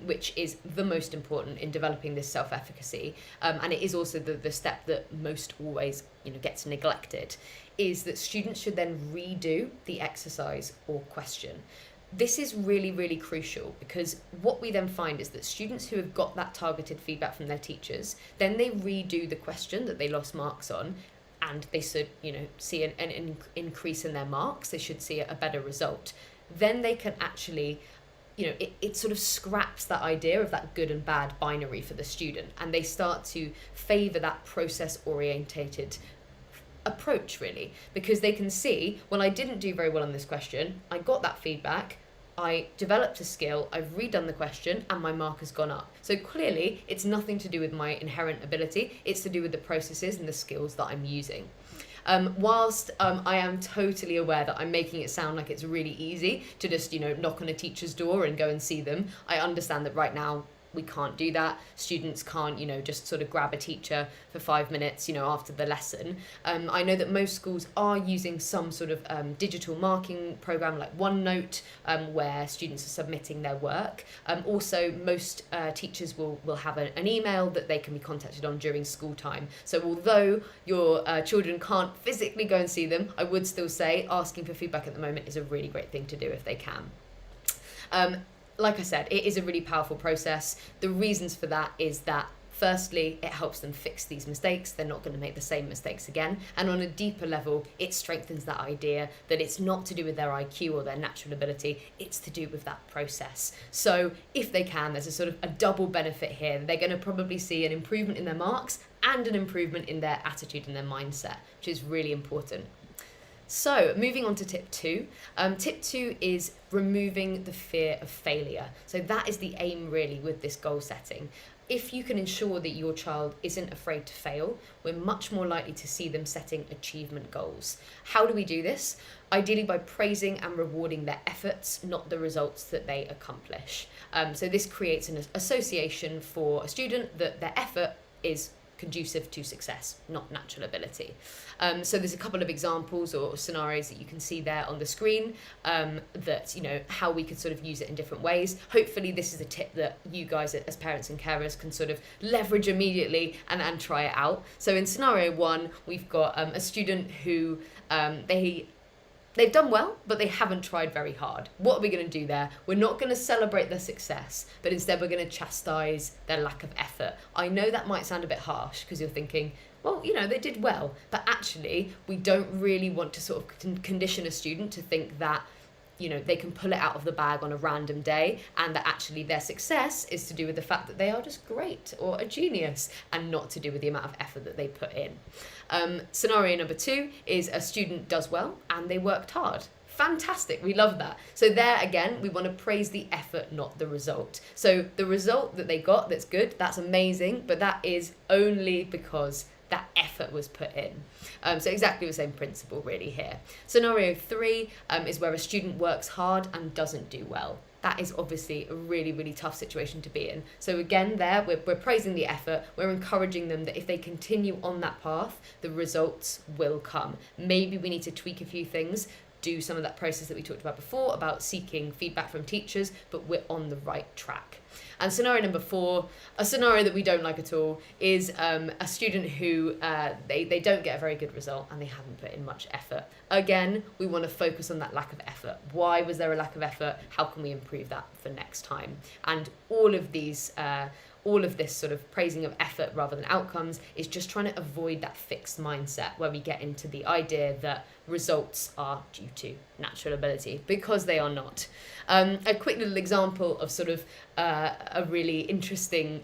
which is the most important in developing this self-efficacy, and it is also the step that most always gets neglected, is that students should then redo the exercise or question. This is really, really crucial, because what we then find is that students who have got that targeted feedback from their teachers, then they redo the question that they lost marks on, and they should, see an increase in their marks. They should see a better result. Then they can actually, it sort of scraps that idea of that good and bad binary for the student, and they start to favour that process-orientated approach, really, because they can see, well, I didn't do very well on this question, I got that feedback, I developed a skill, I've redone the question, and my mark has gone up. So clearly it's nothing to do with my inherent ability, it's to do with the processes and the skills that I'm using. Whilst I am totally aware that I'm making it sound like it's really easy to just knock on a teacher's door and go and see them, I understand that right now we can't do that. Students can't, just sort of grab a teacher for 5 minutes, after the lesson. I know that most schools are using some sort of digital marking program like OneNote, where students are submitting their work. Also, most teachers will have an email that they can be contacted on during school time. So although your children can't physically go and see them, I would still say asking for feedback at the moment is a really great thing to do if they can. Like I said, it is a really powerful process. The reasons for that is that Firstly, it helps them fix these mistakes. They're not going to make the same mistakes again. And on a deeper level, it strengthens that idea that it's not to do with their IQ or their natural ability, it's to do with that process. So if they can, there's a sort of a double benefit here. They're going to probably see an improvement in their marks and an improvement in their attitude and their mindset, which is really important. So moving on to tip 2. Tip 2 is removing the fear of failure. So that is the aim really with this goal setting. If you can ensure that your child isn't afraid to fail, we're much more likely to see them setting achievement goals. How do we do this? Ideally by praising and rewarding their efforts, not the results that they accomplish. So this creates an association for a student that their effort is conducive to success, not natural ability. So there's a couple of examples or scenarios that you can see there on the screen, that, how we could sort of use it in different ways. Hopefully this is a tip that you guys as parents and carers can sort of leverage immediately and try it out. So in scenario 1, we've got a student who they've done well, but they haven't tried very hard. What are we going to do there? We're not going to celebrate their success, but instead we're going to chastise their lack of effort. I know that might sound a bit harsh because you're thinking, well, they did well. But actually, we don't really want to sort of condition a student to think that, they can pull it out of the bag on a random day and that actually their success is to do with the fact that they are just great or a genius and not to do with the amount of effort that they put in. Scenario number 2 is a student does well and they worked hard. Fantastic, we love that. So there again, we want to praise the effort, not the result. So the result that they got that's good, that's amazing, but that is only because that effort was put in. So exactly the same principle really here. Scenario 3 is where a student works hard and doesn't do well. That is obviously a really, really tough situation to be in. So again, there, we're praising the effort. We're encouraging them that if they continue on that path, the results will come. Maybe we need to tweak a few things, do some of that process that we talked about before about seeking feedback from teachers, but we're on the right track. And scenario number 4, a scenario that we don't like at all, is a student who they don't get a very good result and they haven't put in much effort. Again, we want to focus on that lack of effort. Why was there a lack of effort? How can we improve that for next time? And all of this sort of praising of effort rather than outcomes is just trying to avoid that fixed mindset where we get into the idea that results are due to natural ability, because they are not. A quick little example of sort of a really interesting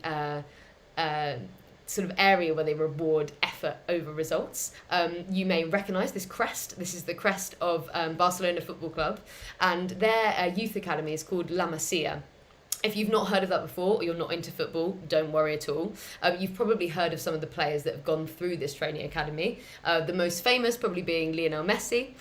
sort of area where they reward effort over results. You may recognise this crest. This is the crest of Barcelona Football Club, and their youth academy is called La Masia. If you've not heard of that before, or you're not into football, don't worry at all. You've probably heard of some of the players that have gone through this training academy. The most famous probably being Lionel Messi.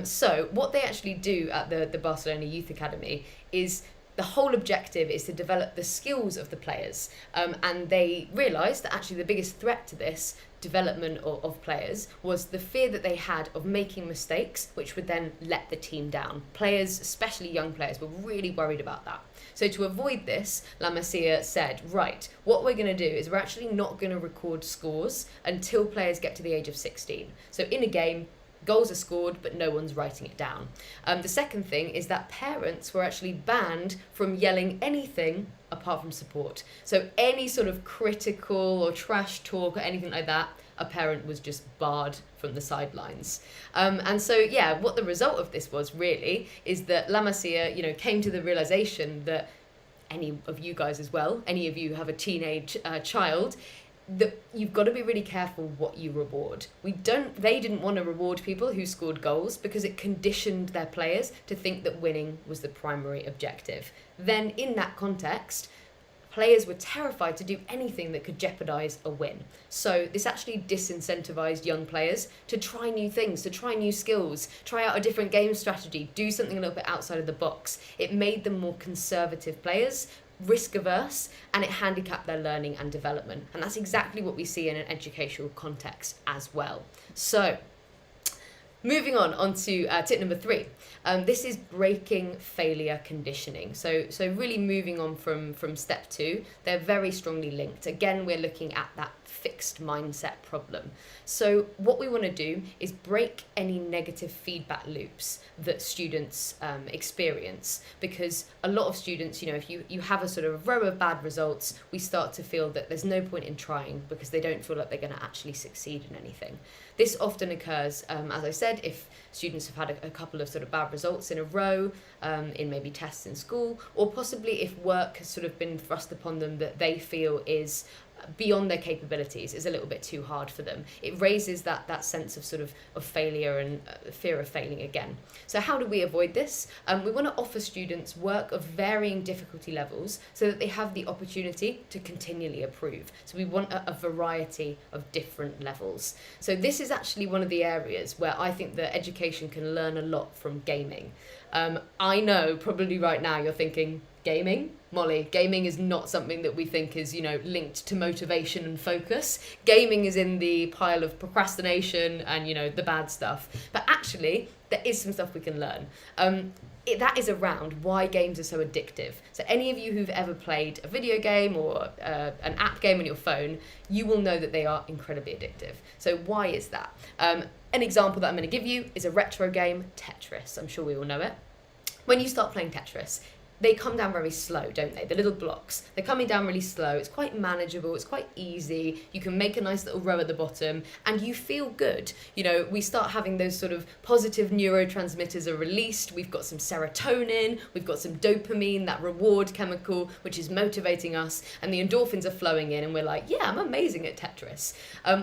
So what they actually do at the Barcelona Youth Academy is the whole objective is to develop the skills of the players. And they realised that actually the biggest threat to this development of players was the fear that they had of making mistakes, which would then let the team down. Players, especially young players, were really worried about that. So to avoid this, La Masia said, right, what we're going to do is we're actually not going to record scores until players get to the age of 16. So in a game, goals are scored, but no one's writing it down. The second thing is that parents were actually banned from yelling anything apart from support. So any sort of critical or trash talk or anything like that, a parent was just barred from the sidelines. And so, yeah, what the result of this was really is that La Masia, came to the realization that any of you guys as well, any of you who have a teenage child, that you've got to be really careful what you reward. They didn't want to reward people who scored goals because it conditioned their players to think that winning was the primary objective. Then in that context, players were terrified to do anything that could jeopardize a win. So this actually disincentivized young players to try new things, to try new skills, try out a different game strategy, do something a little bit outside of the box. It made them more conservative players, risk averse, and it handicapped their learning and development. And that's exactly what we see in an educational context as well. So moving on to tip number 3. This is breaking failure conditioning. So really moving on from step 2, they're very strongly linked. Again, we're looking at that fixed mindset problem. So what we want to do is break any negative feedback loops that students experience, because a lot of students, if you have a sort of row of bad results, we start to feel that there's no point in trying because they don't feel like they're going to actually succeed in anything. This often occurs, as I said, if students have had a couple of sort of bad results in a row, in maybe tests in school, or possibly if work has sort of been thrust upon them that they feel is beyond their capabilities, is a little bit too hard for them. It raises that sense of sort of failure and fear of failing again. So how do we avoid this? We want to offer students work of varying difficulty levels so that they have the opportunity to continually improve. So we want a variety of different levels. So this is actually one of the areas where I think that education can learn a lot from gaming. I know probably right now you're thinking, gaming? Molly, gaming is not something that we think is, linked to motivation and focus. Gaming is in the pile of procrastination and, the bad stuff. But actually, there is some stuff we can learn. That is around why games are so addictive. So any of you who've ever played a video game or an app game on your phone, you will know that they are incredibly addictive. So why is that? An example that I'm going to give you is a retro game, Tetris. I'm sure we all know it. When you start playing Tetris, they come down very slow, don't they? The little blocks, they're coming down really slow. It's quite manageable, it's quite easy. You can make a nice little row at the bottom and you feel good. We start having those sort of positive neurotransmitters are released. We've got some serotonin, we've got some dopamine, that reward chemical, which is motivating us, and the endorphins are flowing in and we're like, yeah, I'm amazing at Tetris.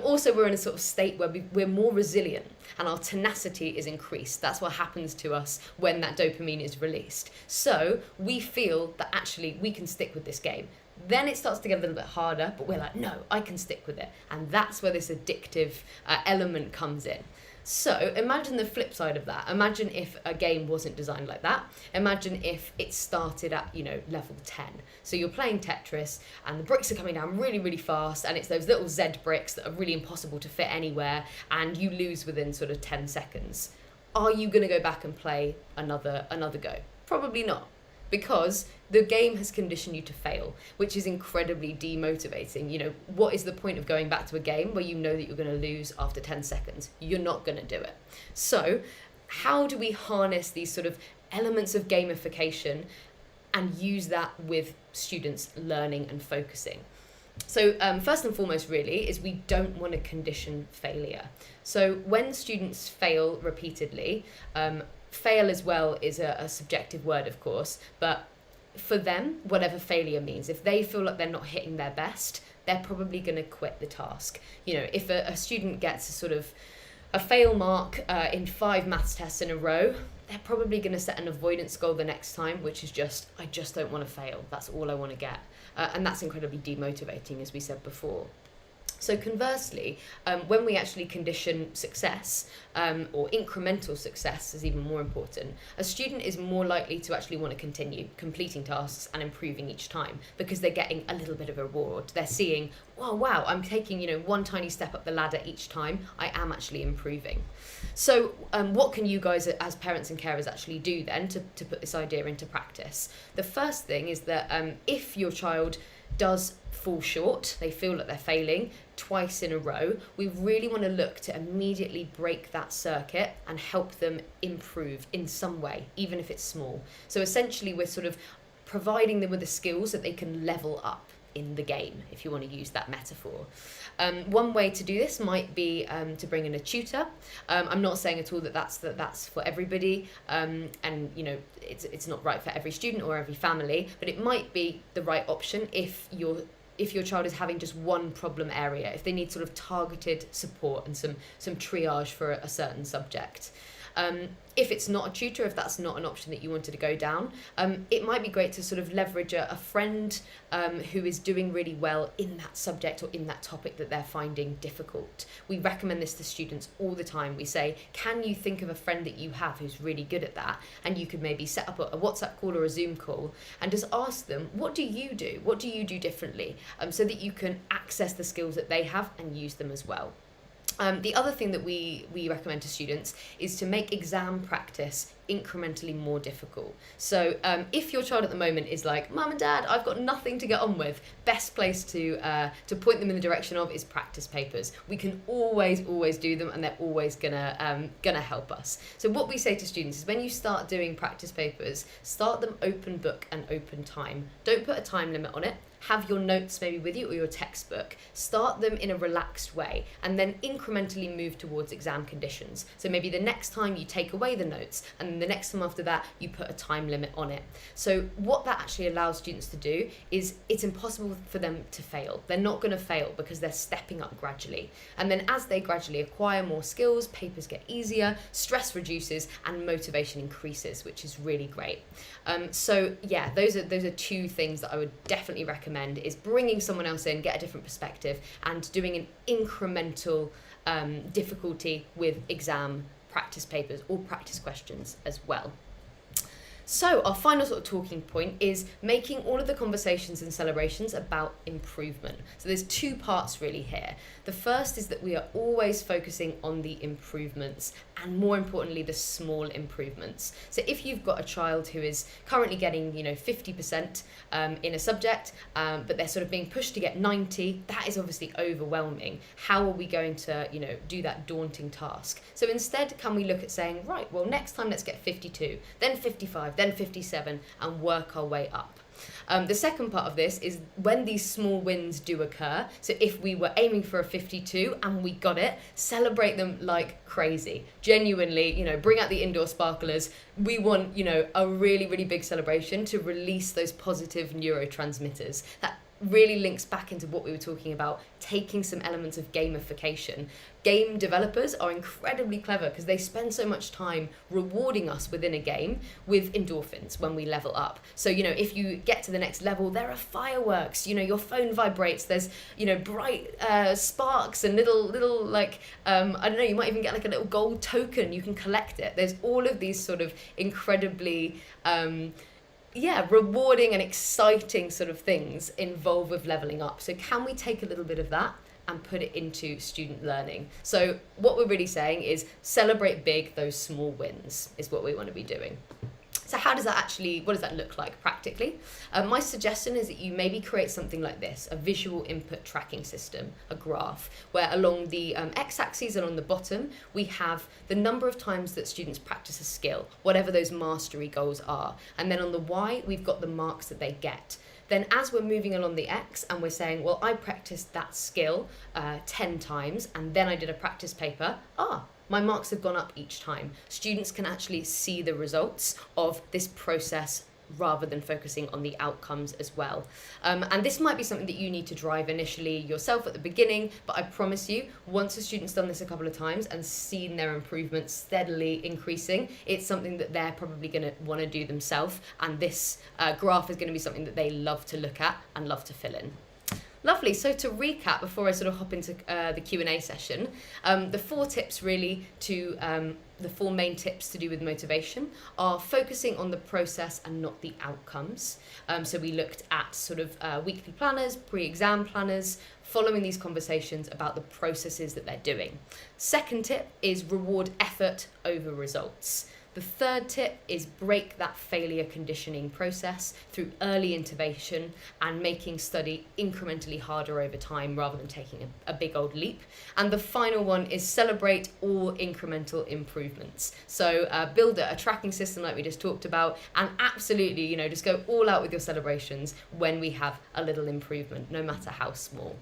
Also, we're in a sort of state where we're more resilient and our tenacity is increased. That's what happens to us when that dopamine is released. So we feel that actually we can stick with this game. Then it starts to get a little bit harder, but we're like, no, I can stick with it. And that's where this addictive element comes in. So imagine the flip side of that. Imagine if a game wasn't designed like that. Imagine if it started at, level 10. So you're playing Tetris and the bricks are coming down really, really fast, and it's those little Z bricks that are really impossible to fit anywhere, and you lose within sort of 10 seconds. Are you going to go back and play another go? Probably not. Because the game has conditioned you to fail, which is incredibly demotivating. What is the point of going back to a game where you know that you're going to lose after 10 seconds? You're not going to do it. So how do we harness these sort of elements of gamification and use that with students learning and focusing? So first and foremost, really, is we don't want to condition failure. So when students fail repeatedly, fail as well is a subjective word, of course, but for them, whatever failure means, if they feel like they're not hitting their best, they're probably going to quit the task. If a student gets a fail mark in 5 maths tests in a row, they're probably going to set an avoidance goal the next time, which is I just don't want to fail. That's all I want to get. And that's incredibly demotivating, as we said before. So conversely, when we actually condition success, or incremental success is even more important, a student is more likely to actually want to continue completing tasks and improving each time because they're getting a little bit of a reward. They're seeing, oh, wow, I'm taking, one tiny step up the ladder each time. I am actually improving. So what can you guys as parents and carers actually do then to put this idea into practice? The first thing is that if your child does fall short, they feel that they're failing twice in a row, we really want to look to immediately break that circuit and help them improve in some way, even if it's small. So essentially we're sort of providing them with the skills that they can level up in the game, if you want to use that metaphor. One way to do this might be to bring in a tutor. I'm not saying at all that that's for everybody, and it's not right for every student or every family, but it might be the right option if your child is having just one problem area, if they need sort of targeted support and some triage for a certain subject. If it's not a tutor, if that's not an option that you wanted to go down, it might be great to sort of leverage a friend who is doing really well in that subject or in that topic that they're finding difficult. We recommend this to students all the time. We say, can you think of a friend that you have who's really good at that? And you could maybe set up a WhatsApp call or a Zoom call and just ask them, what do you do? What do you do differently? So that you can access the skills that they have and use them as well. The other thing that we recommend to students is to make exam practice incrementally more difficult. So if your child at the moment is like, Mum and Dad, I've got nothing to get on with, best place to point them in the direction of is practice papers. We can always do them, and they're always gonna help us. So what we say to students is, when you start doing practice papers, start them open book and open time. Don't put a time limit on it. Have your notes maybe with you, or your textbook. Start them in a relaxed way, and then incrementally move towards exam conditions. So maybe the next time you take away the notes, and then the next time after that you put a time limit on it. So what that actually allows students to do is, it's impossible for them to fail. They're not going to fail because they're stepping up gradually. And then as they gradually acquire more skills, papers get easier, stress reduces, and motivation increases, which is really great. So yeah, those are two things that I would definitely recommend, is bringing someone else in, get a different perspective, and doing an incremental difficulty with exam practice papers or practice questions as well. So our final sort of talking point is making all of the conversations and celebrations about improvement. So there's two parts really here. The first is that we are always focusing on the improvements, and more importantly, the small improvements. So if you've got a child who is currently getting 50% in a subject, but they're sort of being pushed to get 90, that is obviously overwhelming. How are we going to do that daunting task? So instead, can we look at saying, right, well, next time let's get 52, then 55, then 57, and work our way up. The second part of this is when these small wins do occur. So if we were aiming for a 52 and we got it, celebrate them like crazy. Genuinely, bring out the indoor sparklers. We want, a really, really big celebration to release those positive neurotransmitters. That really links back into what we were talking about, taking some elements of gamification. Game developers are incredibly clever because they spend so much time rewarding us within a game with endorphins when we level up. So, if you get to the next level, there are fireworks, your phone vibrates, there's, bright sparks and little like, I don't know, you might even get like a little gold token, you can collect it. There's all of these sort of incredibly, rewarding and exciting sort of things involved with leveling up. So can we take a little bit of that and put it into student learning? So what we're really saying is celebrate big those small wins is what we want to be doing. So what does that look like practically? My suggestion is that you maybe create something like this, a visual input tracking system, a graph, where along the x-axis and on the bottom, we have the number of times that students practice a skill, whatever those mastery goals are. And then on the y, we've got the marks that they get. Then as we're moving along the X and we're saying, well, I practiced that skill 10 times and then I did a practice paper, my marks have gone up each time. Students can actually see the results of this process rather than focusing on the outcomes as well. And this might be something that you need to drive initially yourself at the beginning, but I promise you, once a student's done this a couple of times and seen their improvements steadily increasing, it's something that they're probably going to want to do themselves, and this graph is going to be something that they love to look at and love to fill in. Lovely. So to recap, before I sort of hop into the Q&A session, the four tips really the four main tips to do with motivation are focusing on the process and not the outcomes. So we looked at sort of weekly planners, pre-exam planners, following these conversations about the processes that they're doing. Second tip is reward effort over results. The third tip is break that failure conditioning process through early intervention and making study incrementally harder over time rather than taking a big old leap. And the final one is celebrate all incremental improvements. So build a tracking system like we just talked about, and absolutely, just go all out with your celebrations when we have a little improvement, no matter how small.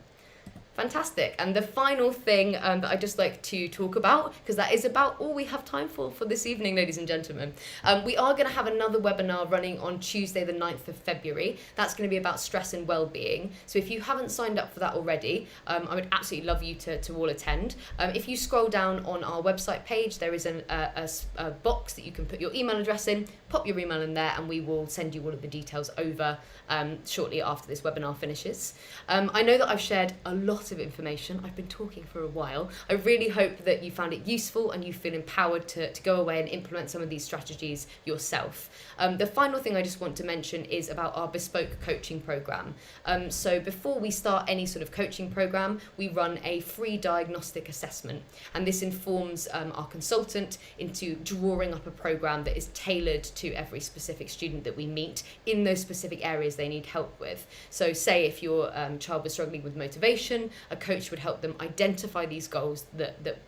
Fantastic. And the final thing that I'd just like to talk about, because that is about all we have time for this evening, ladies and gentlemen. We are going to have another webinar running on Tuesday, the 9th of February. That's going to be about stress and well-being. So if you haven't signed up for that already, I would absolutely love you to all attend. If you scroll down on our website page, there is a box that you can put your email address in, pop your email in there, and we will send you all of the details over shortly after this webinar finishes. I know that I've shared a lot lot of information. I've been talking for a while. I really hope that you found it useful and you feel empowered to go away and implement some of these strategies yourself. The final thing I just want to mention is about our bespoke coaching program. So before we start any sort of coaching program, we run a free diagnostic assessment, and this informs our consultant into drawing up a program that is tailored to every specific student that we meet in those specific areas they need help with. So say if your child was struggling with motivation, a coach would help them identify these goals that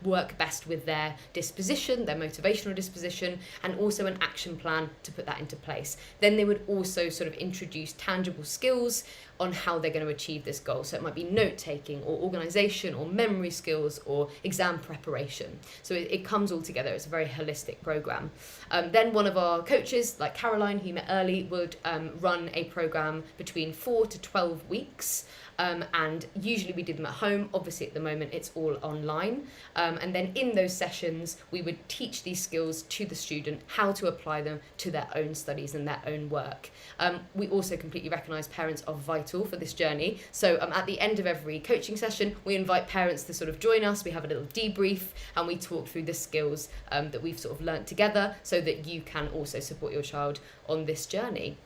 work best with their disposition, their motivational disposition, and also an action plan to put that into place. Then they would also sort of introduce tangible skills on how they're going to achieve this goal. So it might be note taking or organisation or memory skills or exam preparation. So it comes all together. It's a very holistic program. Then one of our coaches, like Caroline, who you met early, would run a program between 4 to 12 weeks. And usually we do them at home. Obviously at the moment it's all online. And then in those sessions, we would teach these skills to the student, how to apply them to their own studies and their own work. We also completely recognise parents are vital for this journey. So at the end of every coaching session, we invite parents to sort of join us. We have a little debrief and we talk through the skills that we've sort of learnt together so that you can also support your child on this journey.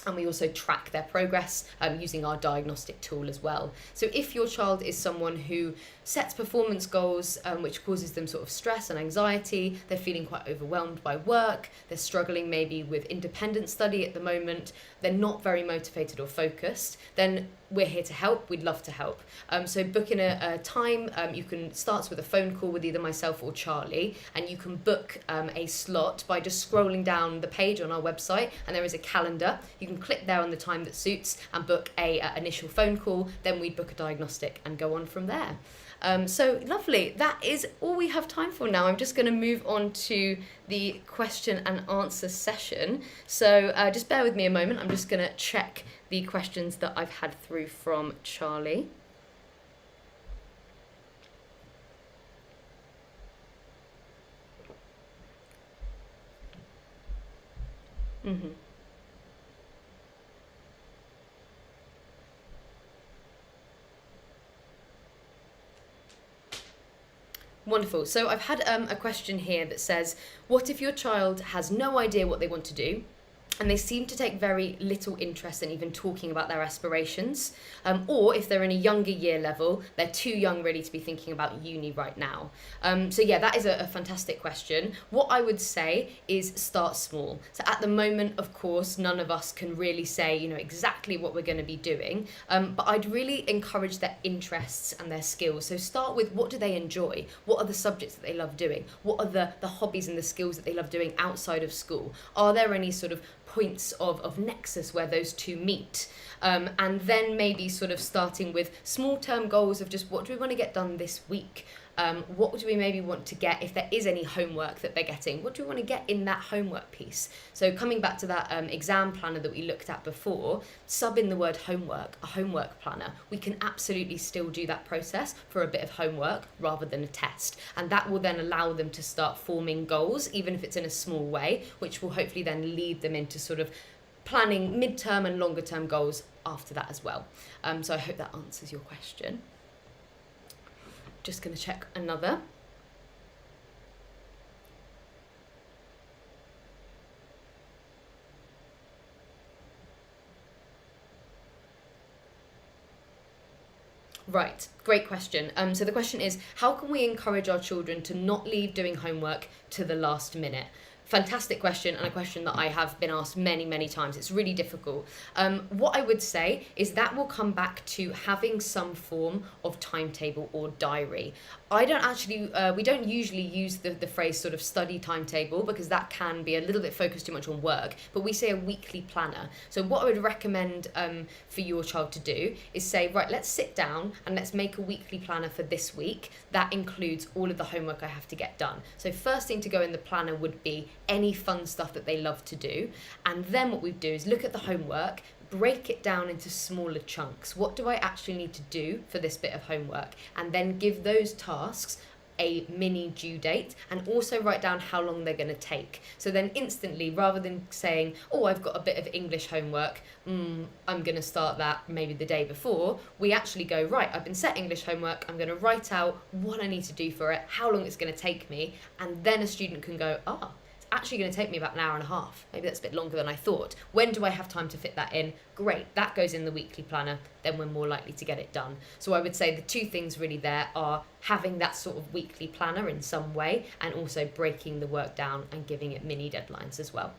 And we also track their progress using our diagnostic tool as well. So if your child is someone who sets performance goals, which causes them sort of stress and anxiety, they're feeling quite overwhelmed by work, they're struggling maybe with independent study at the moment, they're not very motivated or focused, then we're here to help. We'd love to help. So book in a time. You can start with a phone call with either myself or Charlie, and you can book a slot by just scrolling down the page on our website, and there is a calendar. You can click there on the time that suits and book a initial phone call. Then we'd book a diagnostic and go on from there. So lovely. That is all we have time for now. I'm just going to move on to the question and answer session. So just bear with me a moment. I'm just going to check the questions that I've had through from Charlie. Mm-hmm. Wonderful. So I've had a question here that says, what if your child has no idea what they want to do, and they seem to take very little interest in even talking about their aspirations? Or if they're in a younger year level, they're too young really to be thinking about uni right now. So yeah, that is a fantastic question. What I would say is start small. So at the moment, of course, none of us can really say, exactly what we're going to be doing. But I'd really encourage their interests and their skills. So start with, what do they enjoy? What are the subjects that they love doing? What are the hobbies and the skills that they love doing outside of school? Are there any sort of points of nexus where those two meet? And then maybe sort of starting with small term goals of just, what do we want to get done this week? What do we maybe want to get, if there is any homework that they're getting, what do we want to get in that homework piece? So coming back to that exam planner that we looked at before, sub in the word homework, a homework planner. We can absolutely still do that process for a bit of homework rather than a test. And that will then allow them to start forming goals, even if it's in a small way, which will hopefully then lead them into sort of planning mid-term and longer term goals after that as well. So I hope that answers your question. Just going to check another. Right, great question. So the question is, how can we encourage our children to not leave doing homework to the last minute? Fantastic question, and a question that I have been asked many, many times. It's really difficult. What I would say is that will come back to having some form of timetable or diary. We don't usually use the phrase sort of study timetable, because that can be a little bit focused too much on work, but we say a weekly planner. So what I would recommend for your child to do is say, right, let's sit down and let's make a weekly planner for this week. That includes all of the homework I have to get done. So first thing to go in the planner would be any fun stuff that they love to do. And then what we do is look at the homework, break it down into smaller chunks. What do I actually need to do for this bit of homework? And then give those tasks a mini due date and also write down how long they're going to take. So then instantly, rather than saying, oh, I've got a bit of English homework, I'm going to start that maybe the day before, we actually go, right, I've been set English homework, I'm going to write out what I need to do for it, how long it's going to take me, and then a student can go, it's actually going to take me about an hour and a half. Maybe that's a bit longer than I thought. When do I have time to fit that in? Great, that goes in the weekly planner, then we're more likely to get it done. So I would say the two things really there are having that sort of weekly planner in some way, and also breaking the work down and giving it mini deadlines as well.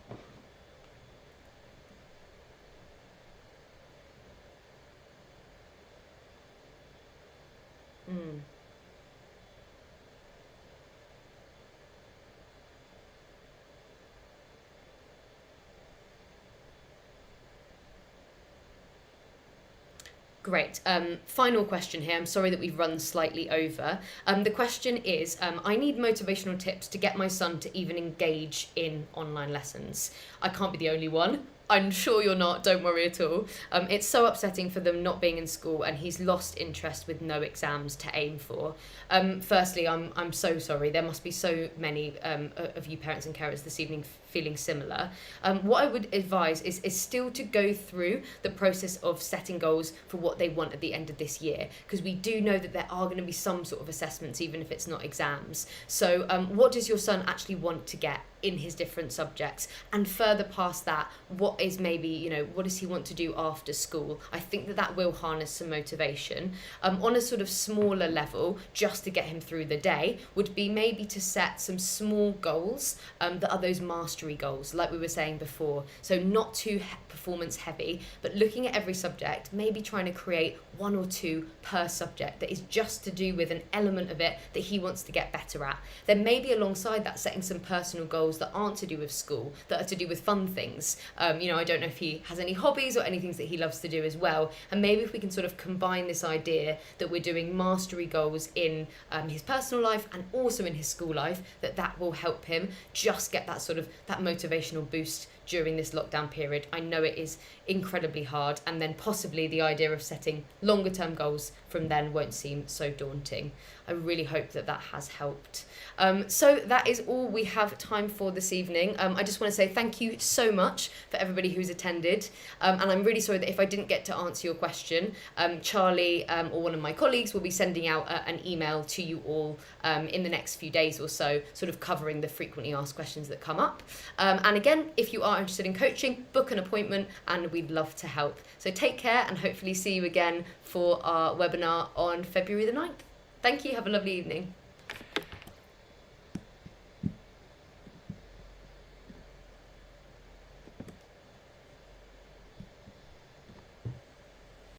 Mm. Great. Final question here. I'm sorry that we've run slightly over. The question is, I need motivational tips to get my son to even engage in online lessons. I can't be the only one. I'm sure you're not, don't worry at all. It's so upsetting for them not being in school, and he's lost interest with no exams to aim for. Firstly, I'm so sorry. There must be so many of you parents and carers this evening feeling similar. What I would advise is still to go through the process of setting goals for what they want at the end of this year, because we do know that there are going to be some sort of assessments, even if it's not exams. So what does your son actually want to get in his different subjects? And further past that, what is maybe, what does he want to do after school? I think that will harness some motivation. On a sort of smaller level, just to get him through the day, would be maybe to set some small goals that are those mastery goals, like we were saying before. So not too performance heavy, but looking at every subject, maybe trying to create one or two per subject that is just to do with an element of it that he wants to get better at. Then maybe alongside that, setting some personal goals that aren't to do with school, that are to do with fun things. I don't know if he has any hobbies or any things that he loves to do as well. And maybe if we can sort of combine this idea that we're doing mastery goals in his personal life and also in his school life, that will help him just get that sort of that motivational boost during this lockdown period. I know it is incredibly hard, and then possibly the idea of setting longer term goals from then won't seem so daunting. I really hope that has helped. So that is all we have time for this evening. I just want to say thank you so much for everybody who's attended, and I'm really sorry that if I didn't get to answer your question, Charlie or one of my colleagues will be sending out an email to you all in the next few days or so, sort of covering the frequently asked questions that come up. And again, if you are interested in coaching, book an appointment and we'd love to help. So take care, and hopefully see you again for our webinar on February the 9th. Thank you, have a lovely evening.